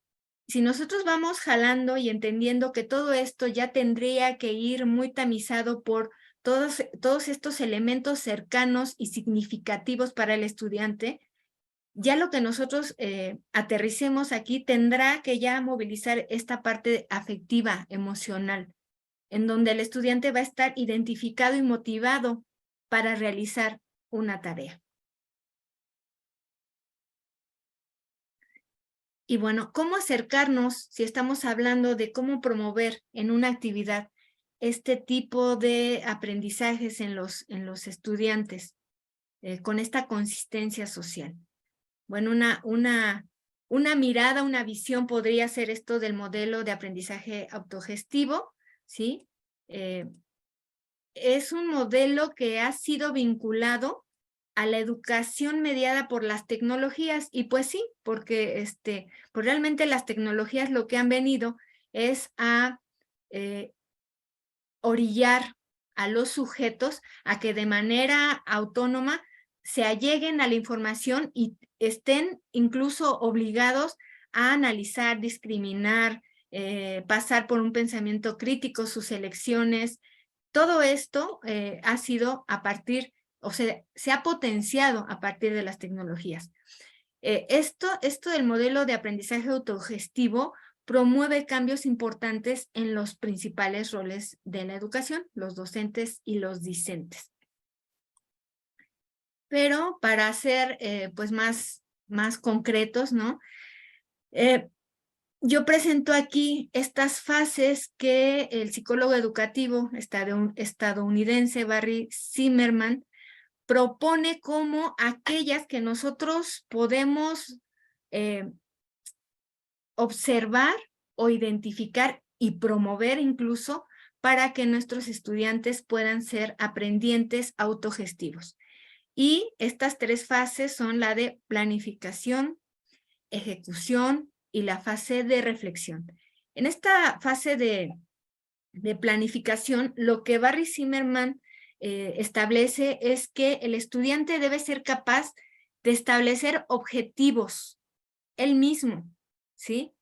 [SPEAKER 2] Si nosotros vamos jalando y entendiendo que todo esto ya tendría que ir muy tamizado por todos estos elementos cercanos y significativos para el estudiante, ya lo que nosotros aterricemos aquí tendrá que ya movilizar esta parte afectiva, emocional, en donde el estudiante va a estar identificado y motivado para realizar una tarea. Y bueno, ¿cómo acercarnos, si estamos hablando de cómo promover en una actividad este tipo de aprendizajes en los estudiantes con esta consistencia social? Bueno, una mirada, una visión podría ser esto del modelo de aprendizaje autogestivo, ¿sí? Es un modelo que ha sido vinculado a la educación mediada por las tecnologías, y pues sí, porque pues realmente las tecnologías lo que han venido es a orillar a los sujetos a que de manera autónoma se alleguen a la información y estén incluso obligados a analizar, discriminar, pasar por un pensamiento crítico, sus elecciones. Todo esto ha sido a partir, o sea, se ha potenciado a partir de las tecnologías. Esto del modelo de aprendizaje autogestivo promueve cambios importantes en los principales roles de la educación, los docentes y los discentes. Pero para ser pues más concretos, ¿no? Yo presento aquí estas fases que el psicólogo educativo estadounidense Barry Zimmerman propone como aquellas que nosotros podemos observar o identificar y promover incluso para que nuestros estudiantes puedan ser aprendientes autogestivos. Y estas 3 fases son la de planificación, ejecución y la fase de reflexión. En esta fase de planificación, lo que Barry Zimmerman establece es que el estudiante debe ser capaz de establecer objetivos él mismo, ¿sí?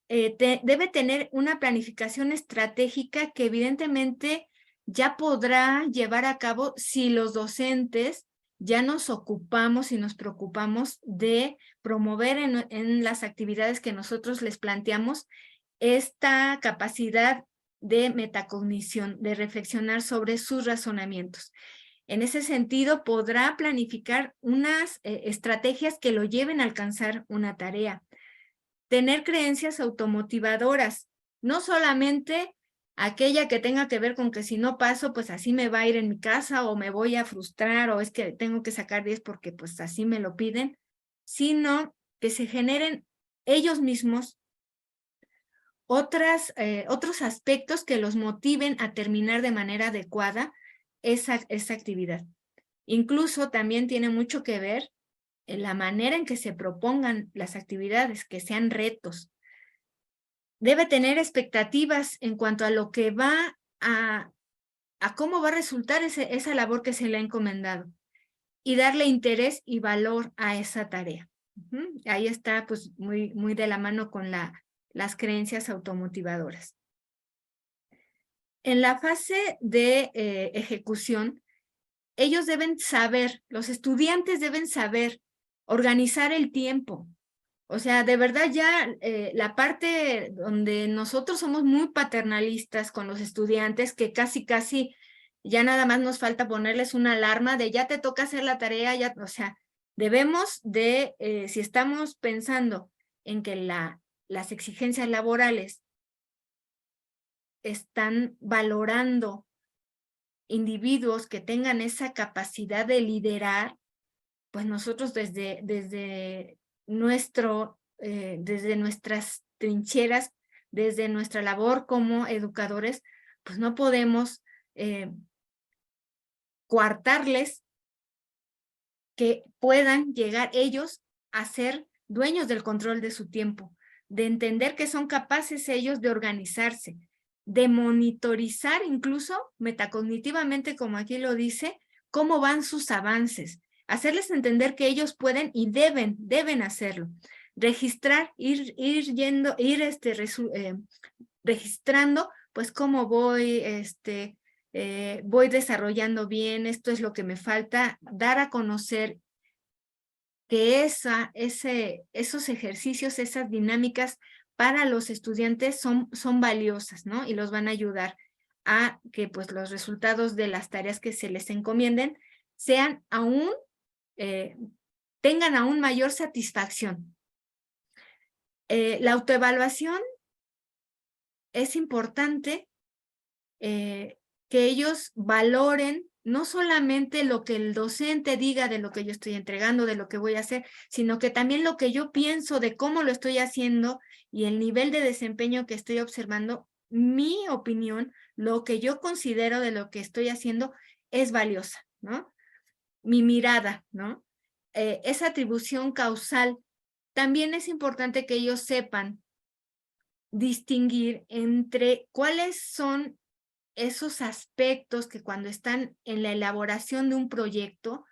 [SPEAKER 2] debe tener una planificación estratégica que evidentemente ya podrá llevar a cabo si los docentes ya nos ocupamos y nos preocupamos de promover en las actividades que nosotros les planteamos esta capacidad de metacognición, de reflexionar sobre sus razonamientos. En ese sentido, podrá planificar unas estrategias que lo lleven a alcanzar una tarea. Tener creencias automotivadoras, no solamente aquella que tenga que ver con que si no paso, pues así me va a ir en mi casa o me voy a frustrar o es que tengo que sacar 10 porque pues así me lo piden, sino que se generen ellos mismos otros aspectos que los motiven a terminar de manera adecuada esa actividad. Incluso también tiene mucho que ver en la manera en que se propongan las actividades, que sean retos. Debe tener expectativas en cuanto a lo que va a cómo va a resultar esa labor que se le ha encomendado y darle interés y valor a esa tarea. Ahí está pues muy, muy de la mano con las creencias automotivadoras. En la fase de ejecución, ellos deben saber, los estudiantes deben saber organizar el tiempo. O sea, de verdad ya la parte donde nosotros somos muy paternalistas con los estudiantes, que casi ya nada más nos falta ponerles una alarma de ya te toca hacer la tarea, ya, o sea, debemos de, si estamos pensando en que las exigencias laborales están valorando individuos que tengan esa capacidad de liderar, pues nosotros desde nuestras trincheras, desde nuestra labor como educadores, pues no podemos coartarles que puedan llegar ellos a ser dueños del control de su tiempo, de entender que son capaces ellos de organizarse, de monitorizar incluso metacognitivamente, como aquí lo dice, cómo van sus avances, hacerles entender que ellos pueden y deben hacerlo, registrar, registrando pues cómo voy, voy desarrollando bien, esto es lo que me falta, dar a conocer que esos ejercicios, esas dinámicas para los estudiantes son valiosas, ¿no? Y los van a ayudar a que pues los resultados de las tareas que se les encomienden sean tengan aún mayor satisfacción. La autoevaluación es importante que ellos valoren no solamente lo que el docente diga de lo que yo estoy entregando, de lo que voy a hacer, sino que también lo que yo pienso de cómo lo estoy haciendo y el nivel de desempeño que estoy observando, mi opinión, lo que yo considero de lo que estoy haciendo es valiosa, ¿no? Mi mirada, ¿no? Esa atribución causal, también es importante que ellos sepan distinguir entre cuáles son esos aspectos que cuando están en la elaboración de un proyecto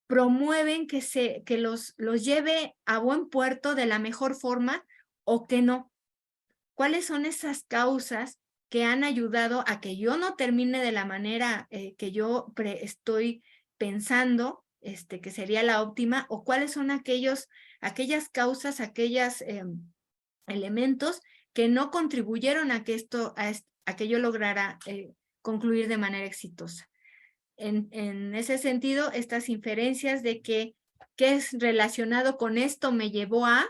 [SPEAKER 2] promueven que los lleve a buen puerto de la mejor forma o que no. ¿Cuáles son esas causas que han ayudado a que yo no termine de la manera que yo estoy pensando, que sería la óptima, o cuáles son aquellas causas, aquellos elementos que no contribuyeron a que yo lograra concluir de manera exitosa? En ese sentido, estas inferencias de qué es relacionado con esto me llevó a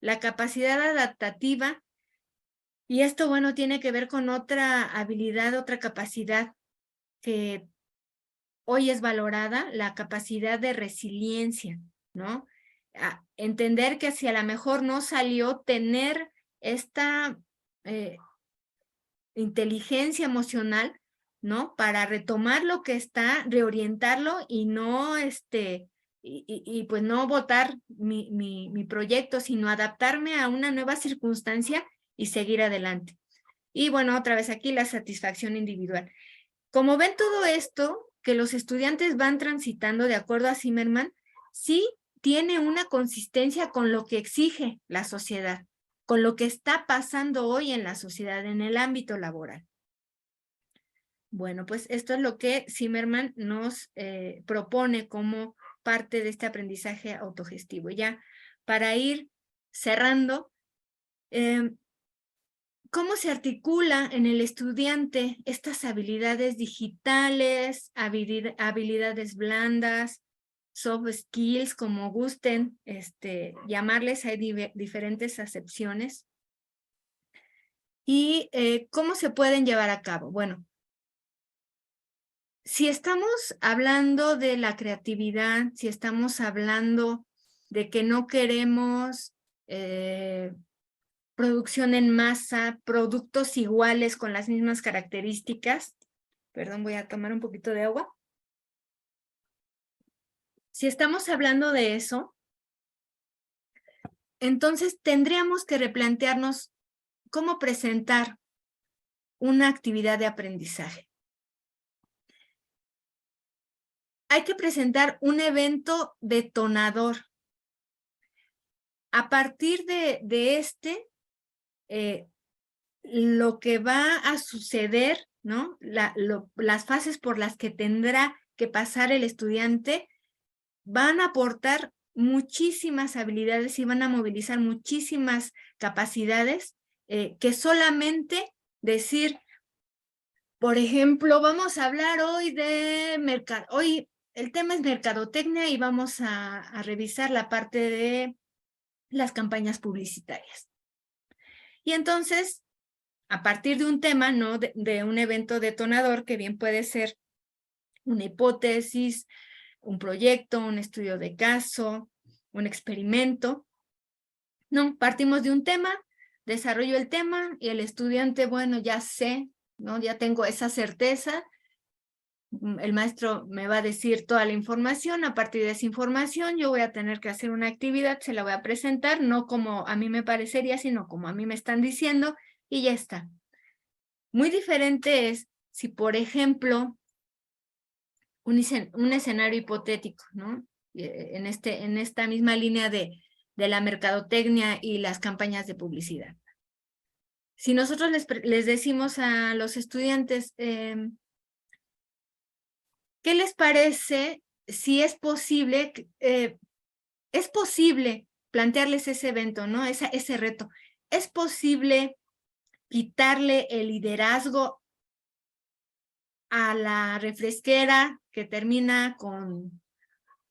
[SPEAKER 2] la capacidad adaptativa, y esto, bueno, tiene que ver con otra habilidad, otra capacidad que hoy es valorada, la capacidad de resiliencia, ¿no? Entender que si a lo mejor no salió, tener esta inteligencia emocional, ¿no? Para retomar lo que está, reorientarlo y no, pues no botar mi proyecto, sino adaptarme a una nueva circunstancia y seguir adelante. Y bueno, otra vez aquí la satisfacción individual. Como ven todo esto que los estudiantes van transitando de acuerdo a Zimmerman, sí tiene una consistencia con lo que exige la sociedad, con lo que está pasando hoy en la sociedad, en el ámbito laboral. Bueno, pues esto es lo que Zimmerman nos propone como parte de este aprendizaje autogestivo. Ya para ir cerrando, ¿cómo se articula en el estudiante estas habilidades digitales, habilidades blandas, soft skills, como gusten llamarles? Hay diferentes acepciones. ¿Y cómo se pueden llevar a cabo? Bueno, si estamos hablando de la creatividad, si estamos hablando de que no queremos producción en masa, productos iguales con las mismas características, perdón, voy a tomar un poquito de agua. Si estamos hablando de eso, entonces tendríamos que replantearnos cómo presentar una actividad de aprendizaje. Hay que presentar un evento detonador. A partir de lo que va a suceder, ¿no? Las fases por las que tendrá que pasar el estudiante van a aportar muchísimas habilidades y van a movilizar muchísimas capacidades que solamente decir, por ejemplo, vamos a hablar hoy de mercado. Hoy el tema es mercadotecnia y vamos a revisar la parte de las campañas publicitarias. Y entonces, a partir de un tema, ¿no? De un evento detonador, que bien puede ser una hipótesis, un proyecto, un estudio de caso, un experimento, ¿no? Partimos de un tema, desarrollo el tema y el estudiante, bueno, ya sé, ¿no? Ya tengo esa certeza. El maestro me va a decir toda la información. A partir de esa información yo voy a tener que hacer una actividad, se la voy a presentar, no como a mí me parecería, sino como a mí me están diciendo, y ya está. Muy diferente es si, por ejemplo, un escenario hipotético, ¿no? En esta misma línea de la mercadotecnia y las campañas de publicidad. Si nosotros les decimos a los estudiantes, ¿qué les parece si es posible plantearles ese evento, ¿no? Ese reto? ¿Es posible quitarle el liderazgo a la refresquera que termina con,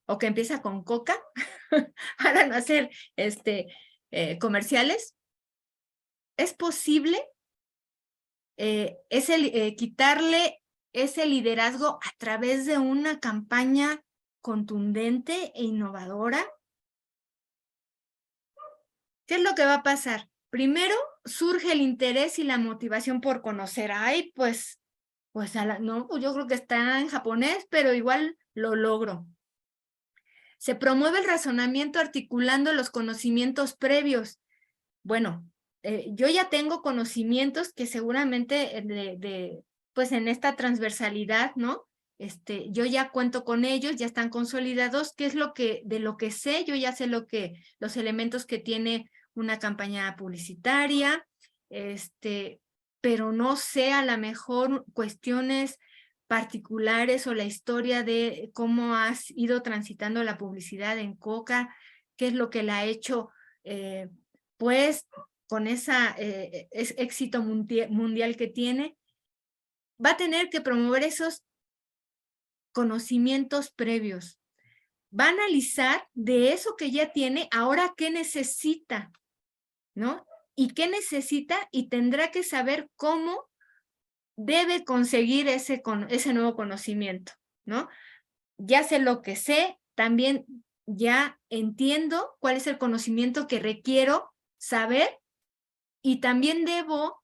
[SPEAKER 2] o que empieza con Coca, para no hacer comerciales? ¿Es posible quitarle ese liderazgo a través de una campaña contundente e innovadora? ¿Qué es lo que va a pasar? Primero surge el interés y la motivación por conocer. Ay, pues no, yo creo que está en japonés, pero igual lo logro. Se promueve el razonamiento articulando los conocimientos previos. Bueno, yo ya tengo conocimientos que seguramente pues en esta transversalidad, ¿no? Yo ya cuento con ellos, ya están consolidados. ¿Qué es de lo que sé? Yo ya sé los elementos que tiene una campaña publicitaria, pero no sé a lo mejor cuestiones particulares o la historia de cómo has ido transitando la publicidad en Coca, qué es lo que la ha hecho, pues, con ese éxito mundial que tiene. Va a tener que promover esos conocimientos previos. Va a analizar de eso que ya tiene, ahora qué necesita, ¿no? Y qué necesita, y tendrá que saber cómo debe conseguir ese nuevo conocimiento, ¿no? Ya sé lo que sé, también ya entiendo cuál es el conocimiento que requiero saber, y también debo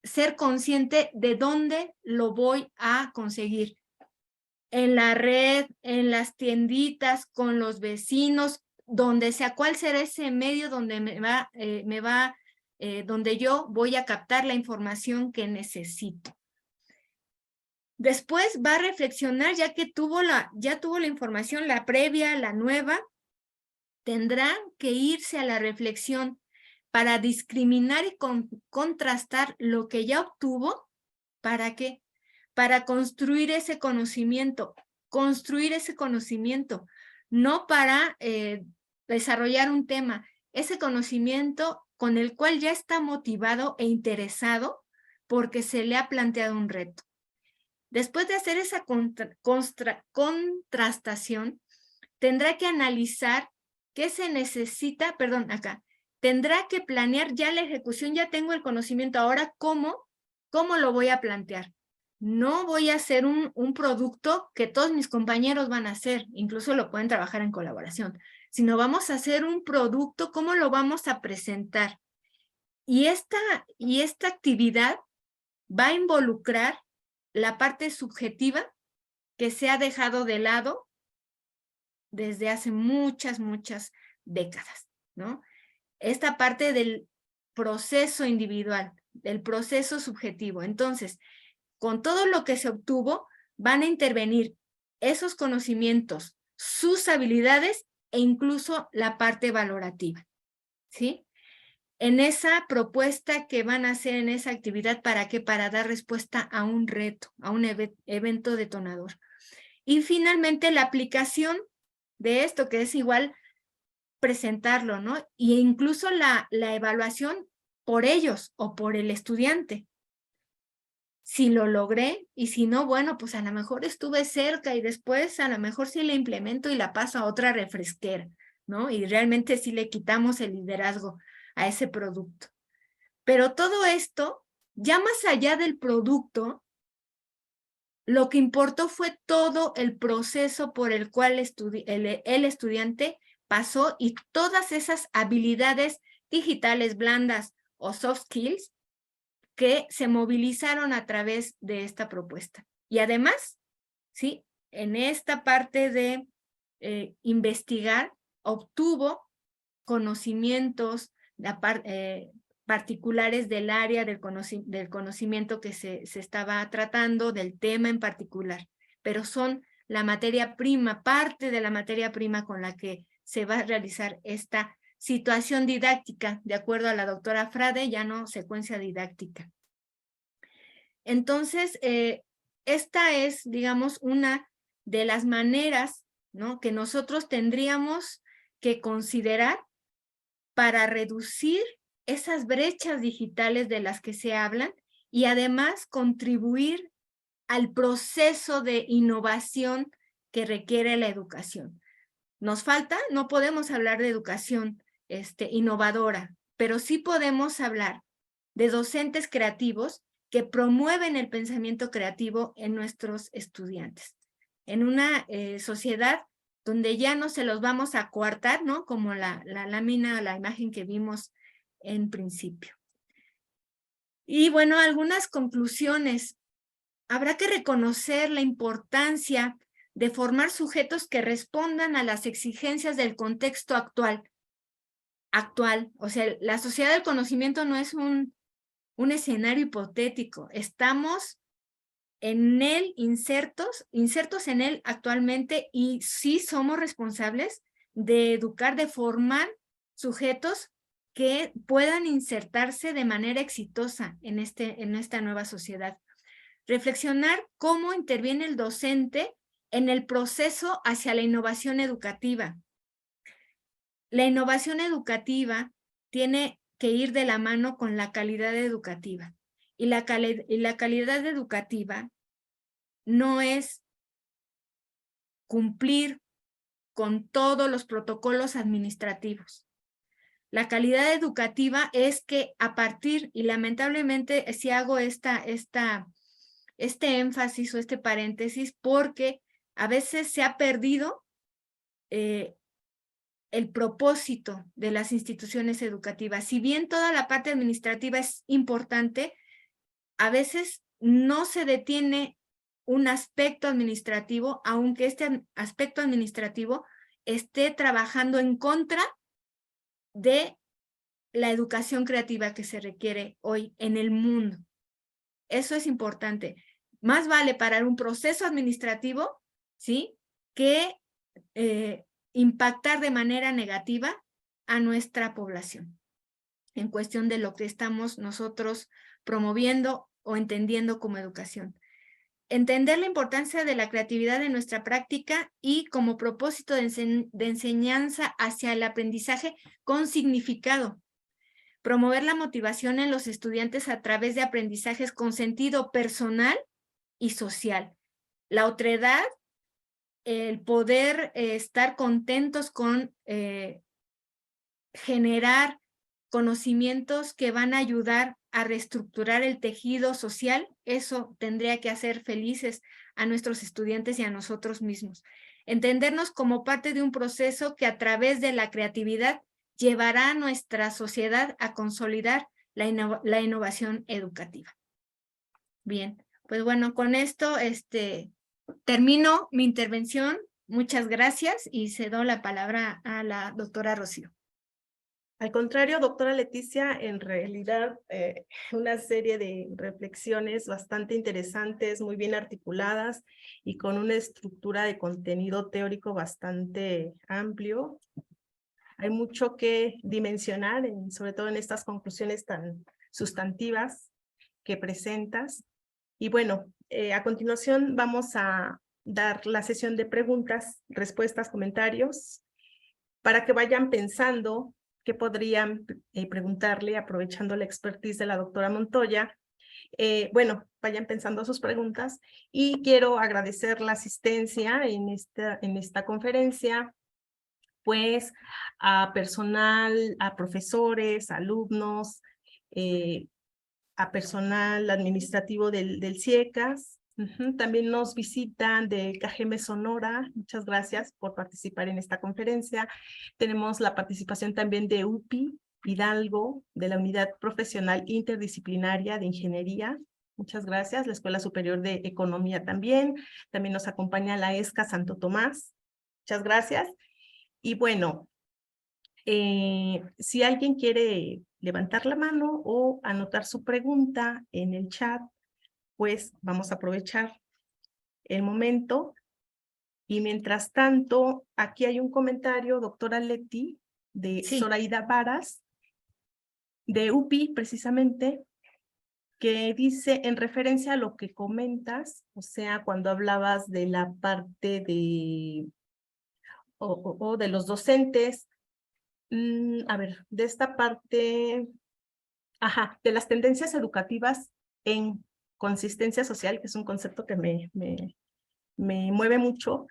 [SPEAKER 2] ser consciente de dónde lo voy a conseguir. En la red, en las tienditas, con los vecinos, donde sea, cuál será ese medio donde donde yo voy a captar la información que necesito. Después va a reflexionar, ya tuvo la información, la previa, la nueva, tendrá que irse a la reflexión para discriminar y contrastar lo que ya obtuvo. ¿Para qué? Para construir ese conocimiento, no para desarrollar un tema, ese conocimiento con el cual ya está motivado e interesado porque se le ha planteado un reto. Después de hacer esa contrastación, tendrá que analizar qué se necesita, tendrá que planear ya la ejecución, ya tengo el conocimiento, ahora ¿cómo lo voy a plantear? No voy a hacer un producto que todos mis compañeros van a hacer, incluso lo pueden trabajar en colaboración, sino vamos a hacer un producto, ¿cómo lo vamos a presentar? Y esta actividad va a involucrar la parte subjetiva que se ha dejado de lado desde hace muchas décadas, ¿no? Esta parte del proceso individual, del proceso subjetivo. Entonces, con todo lo que se obtuvo, van a intervenir esos conocimientos, sus habilidades e incluso la parte valorativa, ¿sí? En esa propuesta que van a hacer en esa actividad, ¿para qué? Para dar respuesta a un reto, a un evento detonador. Y finalmente la aplicación de esto, que es igual presentarlo, ¿no? E incluso la evaluación por ellos o por el estudiante. Si lo logré y si no, bueno, pues a lo mejor estuve cerca y después a lo mejor sí la implemento y la paso a otra refresquera, ¿no? Y realmente sí le quitamos el liderazgo a ese producto. Pero todo esto, ya más allá del producto, lo que importó fue todo el proceso por el cual el estudiante pasó y todas esas habilidades digitales blandas o soft skills que se movilizaron a través de esta propuesta. Y además, ¿sí? En esta parte de investigar, obtuvo conocimientos particulares del área del conocimiento que se estaba tratando, del tema en particular, pero son la materia prima, parte de la materia prima con la que se va a realizar esta situación didáctica, de acuerdo a la doctora Frade, ya no secuencia didáctica. Entonces, esta es, digamos, una de las maneras, ¿no?, que nosotros tendríamos que considerar para reducir esas brechas digitales de las que se hablan y además contribuir al proceso de innovación que requiere la educación. Nos falta, no podemos hablar de educación innovadora, pero sí podemos hablar de docentes creativos que promueven el pensamiento creativo en nuestros estudiantes. En una sociedad donde ya no se los vamos a coartar, ¿no? Como la lámina, la imagen que vimos en principio. Y bueno, algunas conclusiones. Habrá que reconocer la importancia de formar sujetos que respondan a las exigencias del contexto actual. O sea, la sociedad del conocimiento no es un escenario hipotético. Estamos en él, insertos en él actualmente, y sí somos responsables de educar, de formar sujetos que puedan insertarse de manera exitosa en esta nueva sociedad. Reflexionar cómo interviene el docente en el proceso hacia la innovación educativa. La innovación educativa tiene que ir de la mano con la calidad educativa. Y la calidad educativa no es cumplir con todos los protocolos administrativos. La calidad educativa es que a partir, y lamentablemente si hago este énfasis o este paréntesis, porque a veces se ha perdido el propósito de las instituciones educativas. Si bien toda la parte administrativa es importante, a veces no se detiene un aspecto administrativo, aunque este aspecto administrativo esté trabajando en contra de la educación creativa que se requiere hoy en el mundo. Eso es importante. más vale parar un proceso administrativo, ¿sí?, que impactar de manera negativa a nuestra población en cuestión de lo que estamos nosotros promoviendo o entendiendo como educación. Entender la importancia de la creatividad en nuestra práctica y como propósito de enseñanza hacia el aprendizaje con significado. Promover la motivación en los estudiantes a través de aprendizajes con sentido personal y social. La otredad, el poder estar contentos con generar conocimientos que van a ayudar a reestructurar el tejido social, eso tendría que hacer felices a nuestros estudiantes y a nosotros mismos. Entendernos como parte de un proceso que a través de la creatividad llevará a nuestra sociedad a consolidar la innovación educativa. Bien, pues bueno, con esto termino mi intervención. Muchas gracias y cedo la palabra a la doctora Rocío.
[SPEAKER 1] Al contrario, doctora Leticia, en realidad una serie de reflexiones bastante interesantes, muy bien articuladas y con una estructura de contenido teórico bastante amplio. Hay mucho que dimensionar, sobre todo en estas conclusiones tan sustantivas que presentas. Y bueno, a continuación vamos a dar la sesión de preguntas, respuestas, comentarios, para que vayan pensando qué podrían preguntarle, aprovechando la expertise de la doctora Montoya. Bueno, vayan pensando sus preguntas y quiero agradecer la asistencia en esta conferencia, pues a personal, a profesores, alumnos, a personal administrativo del CIECAS. También nos visitan de KGM Sonora. Muchas gracias por participar en esta conferencia. Tenemos la participación también de UPI Hidalgo, de la Unidad Profesional Interdisciplinaria de Ingeniería. Muchas gracias. La Escuela Superior de Economía también. También nos acompaña la ESCA Santo Tomás. Muchas gracias. Y bueno, si alguien quiere levantar la mano o anotar su pregunta en el chat, pues vamos a aprovechar el momento. Y mientras tanto, aquí hay un comentario, doctora Leti, de
[SPEAKER 2] Sí.
[SPEAKER 1] Zoraida Varas, de UPI precisamente, que dice, en referencia a lo que comentas, o sea, cuando hablabas de la parte de, o de los docentes, a ver, de esta parte, de las tendencias educativas en consistencia social, que es un concepto que me mueve mucho.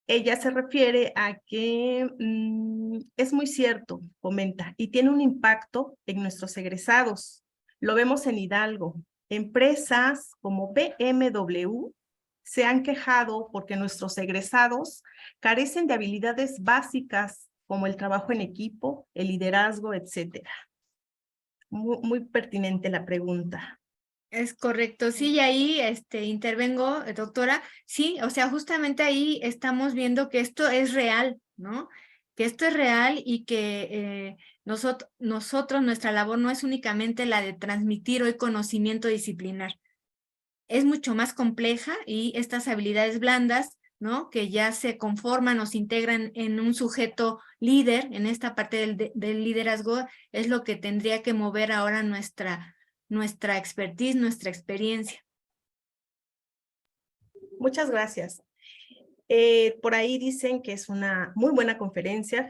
[SPEAKER 1] Ella se refiere a que es muy cierto, comenta, y tiene un impacto en nuestros egresados. Lo vemos en Hidalgo. Empresas como BMW se han quejado porque nuestros egresados carecen de habilidades básicas como el trabajo en equipo, el liderazgo, etcétera. Muy pertinente la pregunta.
[SPEAKER 2] Es correcto, sí, y ahí intervengo, doctora, sí, o sea, justamente ahí estamos viendo que esto es real, ¿no? Que esto es real y que nosotros, nuestra labor no es únicamente la de transmitir hoy conocimiento disciplinar, es mucho más compleja y estas habilidades blandas, ¿no?, que ya se conforman o se integran en un sujeto líder, en esta parte del liderazgo, es lo que tendría que mover ahora nuestra expertise, nuestra experiencia.
[SPEAKER 1] Muchas gracias. Por ahí dicen que es una muy buena conferencia,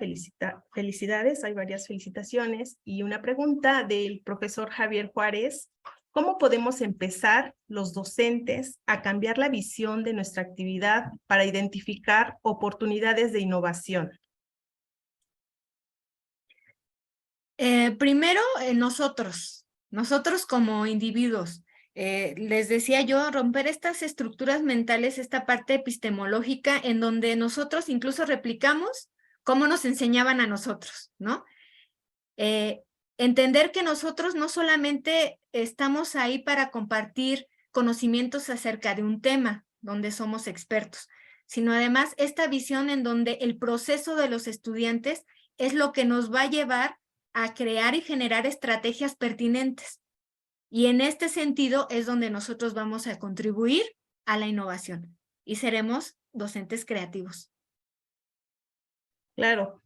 [SPEAKER 1] felicidades, hay varias felicitaciones. Y una pregunta del profesor Javier Juárez: ¿cómo podemos empezar los docentes a cambiar la visión de nuestra actividad para identificar oportunidades de innovación?
[SPEAKER 2] Primero, nosotros como individuos, les decía yo, romper estas estructuras mentales, esta parte epistemológica en donde nosotros incluso replicamos cómo nos enseñaban a nosotros, ¿no? Entender que nosotros no solamente estamos ahí para compartir conocimientos acerca de un tema donde somos expertos, sino además esta visión en donde el proceso de los estudiantes es lo que nos va a llevar a crear y generar estrategias pertinentes. Y en este sentido es donde nosotros vamos a contribuir a la innovación y seremos docentes creativos.
[SPEAKER 1] Claro.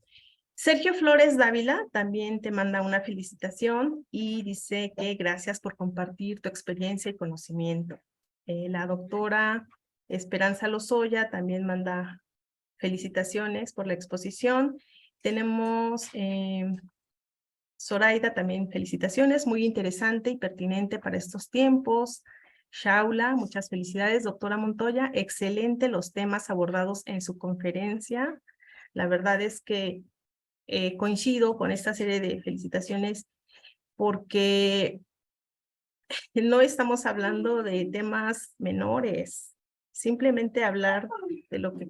[SPEAKER 1] Sergio Flores Dávila también te manda una felicitación y dice que gracias por compartir tu experiencia y conocimiento. La doctora Esperanza Lozoya también manda felicitaciones por la exposición. Tenemos Zoraida también felicitaciones, muy interesante y pertinente para estos tiempos. Shaula, muchas felicidades. Doctora Montoya, excelente los temas abordados en su conferencia. La verdad es que coincido con esta serie de felicitaciones porque no estamos hablando de temas menores, simplemente hablar de lo que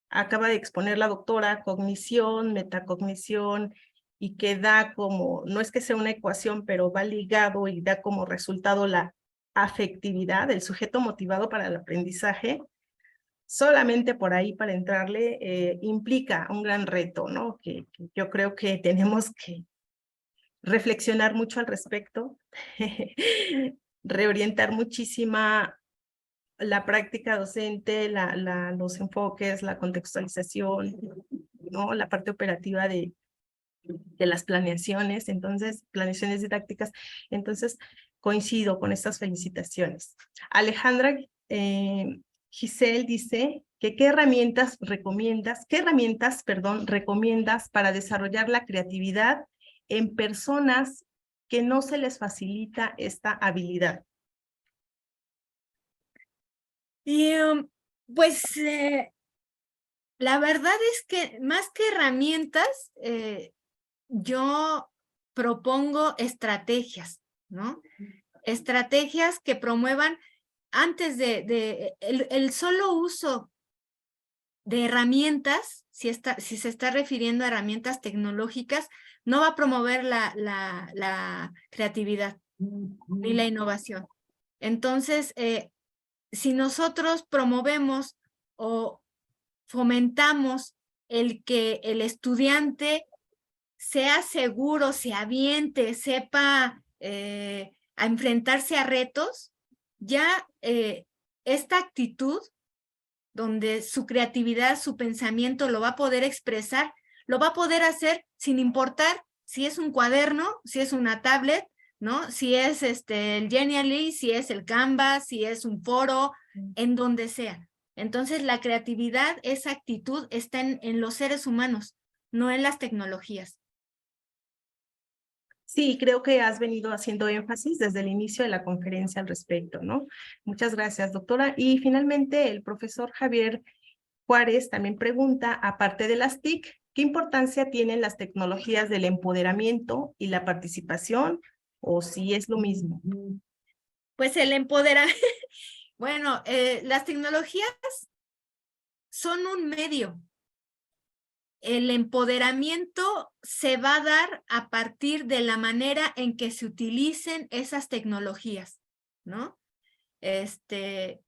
[SPEAKER 1] acaba de exponer la doctora, cognición, metacognición, y que da como, no es que sea una ecuación, pero va ligado y da como resultado la afectividad, el sujeto motivado para el aprendizaje. Solamente por ahí para entrarle implica un gran reto, ¿no? Que yo creo que tenemos que reflexionar mucho al respecto, reorientar muchísima la práctica docente, los enfoques, la contextualización, ¿no? La parte operativa de las planeaciones, entonces, planeaciones didácticas. Entonces, coincido con estas felicitaciones. Alejandra Giselle dice que qué herramientas recomiendas para desarrollar la creatividad en personas que no se les facilita esta habilidad.
[SPEAKER 2] Y pues la verdad es que más que herramientas, yo propongo estrategias, ¿no? Estrategias que promuevan antes de el solo uso de herramientas, si se está refiriendo a herramientas tecnológicas, no va a promover la creatividad ni la innovación. Entonces, si nosotros promovemos o fomentamos el que el estudiante sea seguro, se aviente, sepa a enfrentarse a retos, ya esta actitud donde su creatividad, su pensamiento lo va a poder expresar, lo va a poder hacer sin importar si es un cuaderno, si es una tablet, ¿no? Si es el Genially, si es el Canvas, si es un foro, en donde sea. Entonces, la creatividad, esa actitud está en los seres humanos, no en las tecnologías.
[SPEAKER 1] Sí, creo que has venido haciendo énfasis desde el inicio de la conferencia al respecto, ¿no? Muchas gracias, doctora. Y finalmente, el profesor Javier Juárez también pregunta, aparte de las TIC, ¿qué importancia tienen las tecnologías del empoderamiento y la participación? ¿O si es lo mismo?
[SPEAKER 2] Pues el empoderamiento, bueno, las tecnologías son un medio. El empoderamiento se va a dar a partir de la manera en que se utilicen esas tecnologías, ¿no? El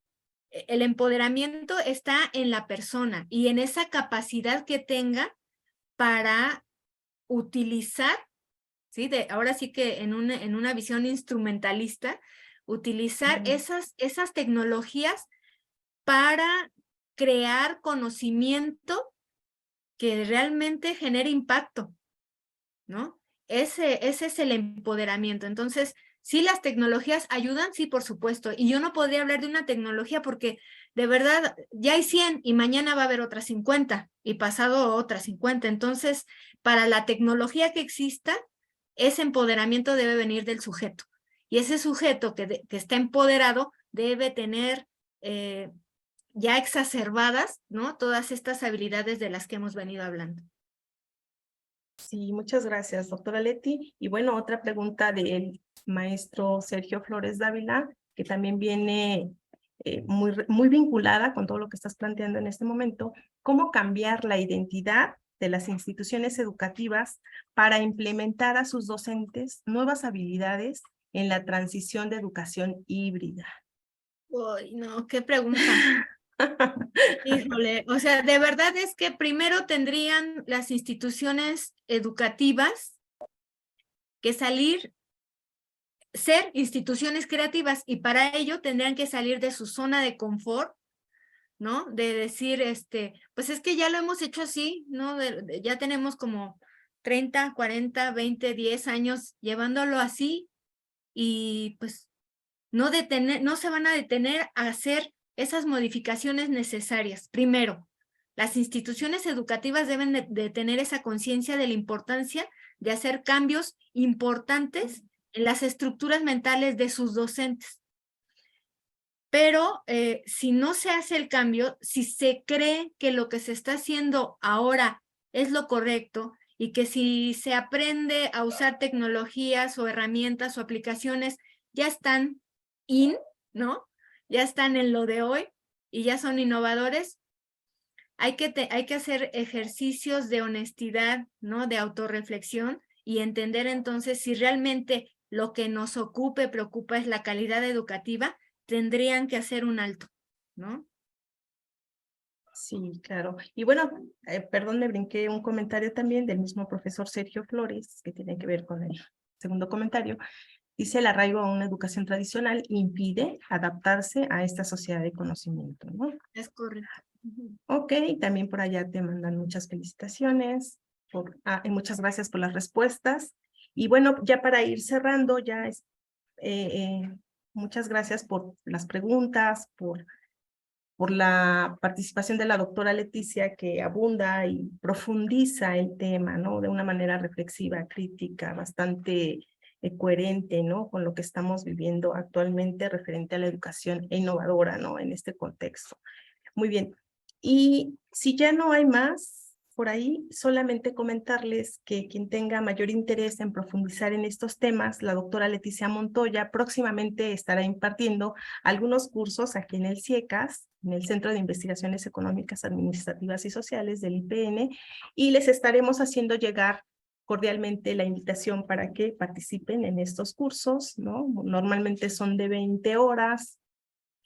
[SPEAKER 2] empoderamiento está en la persona y en esa capacidad que tenga para utilizar, ¿sí? Ahora sí que en una visión instrumentalista, utilizar esas tecnologías para crear conocimiento que realmente genere impacto, ¿no? Ese es el empoderamiento. Entonces, sí, las tecnologías ayudan, sí, por supuesto. Y yo no podría hablar de una tecnología porque de verdad ya hay 100 y mañana va a haber otras 50 y pasado otras 50. Entonces, para la tecnología que exista, ese empoderamiento debe venir del sujeto. Y ese sujeto que está empoderado debe tener ya exacerbadas, ¿no? Todas estas habilidades de las que hemos venido hablando.
[SPEAKER 1] Sí, muchas gracias, doctora Leti. Y bueno, otra pregunta del maestro Sergio Flores Dávila, que también viene muy vinculada con todo lo que estás planteando en este momento. ¿Cómo cambiar la identidad de las instituciones educativas para implementar a sus docentes nuevas habilidades en la transición de educación híbrida?
[SPEAKER 2] Uy, no, qué pregunta. Híjole, o sea, de verdad es que primero tendrían las instituciones educativas que salir ser instituciones creativas y para ello tendrían que salir de su zona de confort, ¿no? De decir, pues es que ya lo hemos hecho así, ¿no? Ya tenemos como 30, 40, 20, 10 años llevándolo así y pues no se van a detener a hacer esas modificaciones necesarias. Primero, las instituciones educativas deben de tener esa conciencia de la importancia de hacer cambios importantes en las estructuras mentales de sus docentes. Pero si no se hace el cambio, si se cree que lo que se está haciendo ahora es lo correcto y que si se aprende a usar tecnologías o herramientas o aplicaciones, ya están ¿no? Ya están en lo de hoy y ya son innovadores, hay que hacer ejercicios de honestidad, ¿no? De autorreflexión y entender entonces si realmente lo que nos preocupa es la calidad educativa, tendrían que hacer un alto, ¿no?
[SPEAKER 1] Sí, claro. Y bueno, perdón, me brinqué un comentario también del mismo profesor Sergio Flores, que tiene que ver con el segundo comentario. Dice: el arraigo a una educación tradicional impide adaptarse a esta sociedad de conocimiento, ¿no?
[SPEAKER 2] Es correcto.
[SPEAKER 1] Ok, también por allá te mandan muchas felicitaciones, y muchas gracias por las respuestas. Y bueno, ya para ir cerrando, muchas gracias por las preguntas, por la participación de la doctora Leticia, que abunda y profundiza el tema, ¿no? De una manera reflexiva, crítica, bastante coherente, ¿no? Con lo que estamos viviendo actualmente referente a la educación innovadora, ¿no? En este contexto. Muy bien. Y si ya no hay más por ahí, solamente comentarles que quien tenga mayor interés en profundizar en estos temas, la doctora Leticia Montoya próximamente estará impartiendo algunos cursos aquí en el CIECAS, en el Centro de Investigaciones Económicas, Administrativas y Sociales del IPN, y les estaremos haciendo llegar cordialmente la invitación para que participen en estos cursos, ¿no? Normalmente son de 20 horas,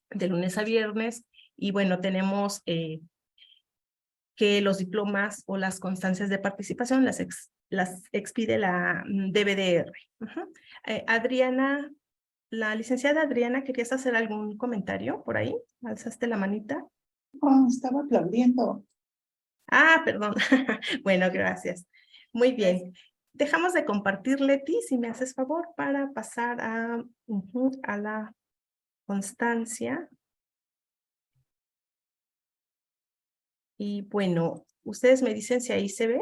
[SPEAKER 1] de lunes a viernes, y bueno, tenemos que los diplomas o las constancias de participación las expide la DBDR. Adriana, la licenciada Adriana, ¿querías hacer algún comentario por ahí? ¿Alzaste la manita?
[SPEAKER 4] Oh, estaba aplaudiendo.
[SPEAKER 1] Ah, perdón. Bueno, gracias. Muy bien. Dejamos de compartir, Leti, si me haces favor, para pasar a la constancia. Y bueno, ustedes me dicen si ahí se ve.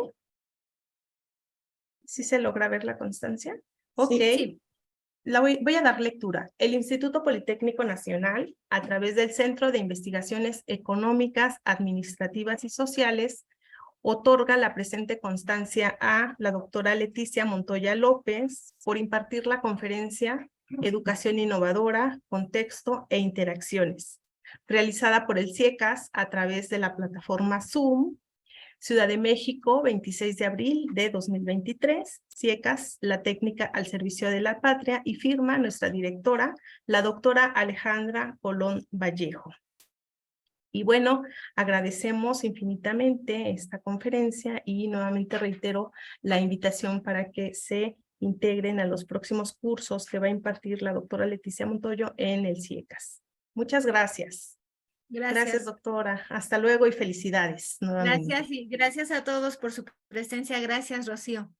[SPEAKER 1] ¿Sí se logra ver la constancia? Ok.
[SPEAKER 2] Sí.
[SPEAKER 1] Voy a dar lectura. El Instituto Politécnico Nacional, a través del Centro de Investigaciones Económicas, Administrativas y Sociales, otorga la presente constancia a la doctora Leticia Montoya López por impartir la conferencia Educación Innovadora, Contexto e Interacciones, realizada por el CIECAS a través de la plataforma Zoom, Ciudad de México, 26 de abril de 2023, CIECAS, la técnica al servicio de la patria, y firma nuestra directora, la doctora Alejandra Colón Vallejo. Y bueno, agradecemos infinitamente esta conferencia y nuevamente reitero la invitación para que se integren a los próximos cursos que va a impartir la doctora Leticia Montoya en el CIECAS. Muchas gracias. Gracias, doctora. Hasta luego y felicidades nuevamente.
[SPEAKER 2] Gracias y gracias a todos por su presencia. Gracias, Rocío.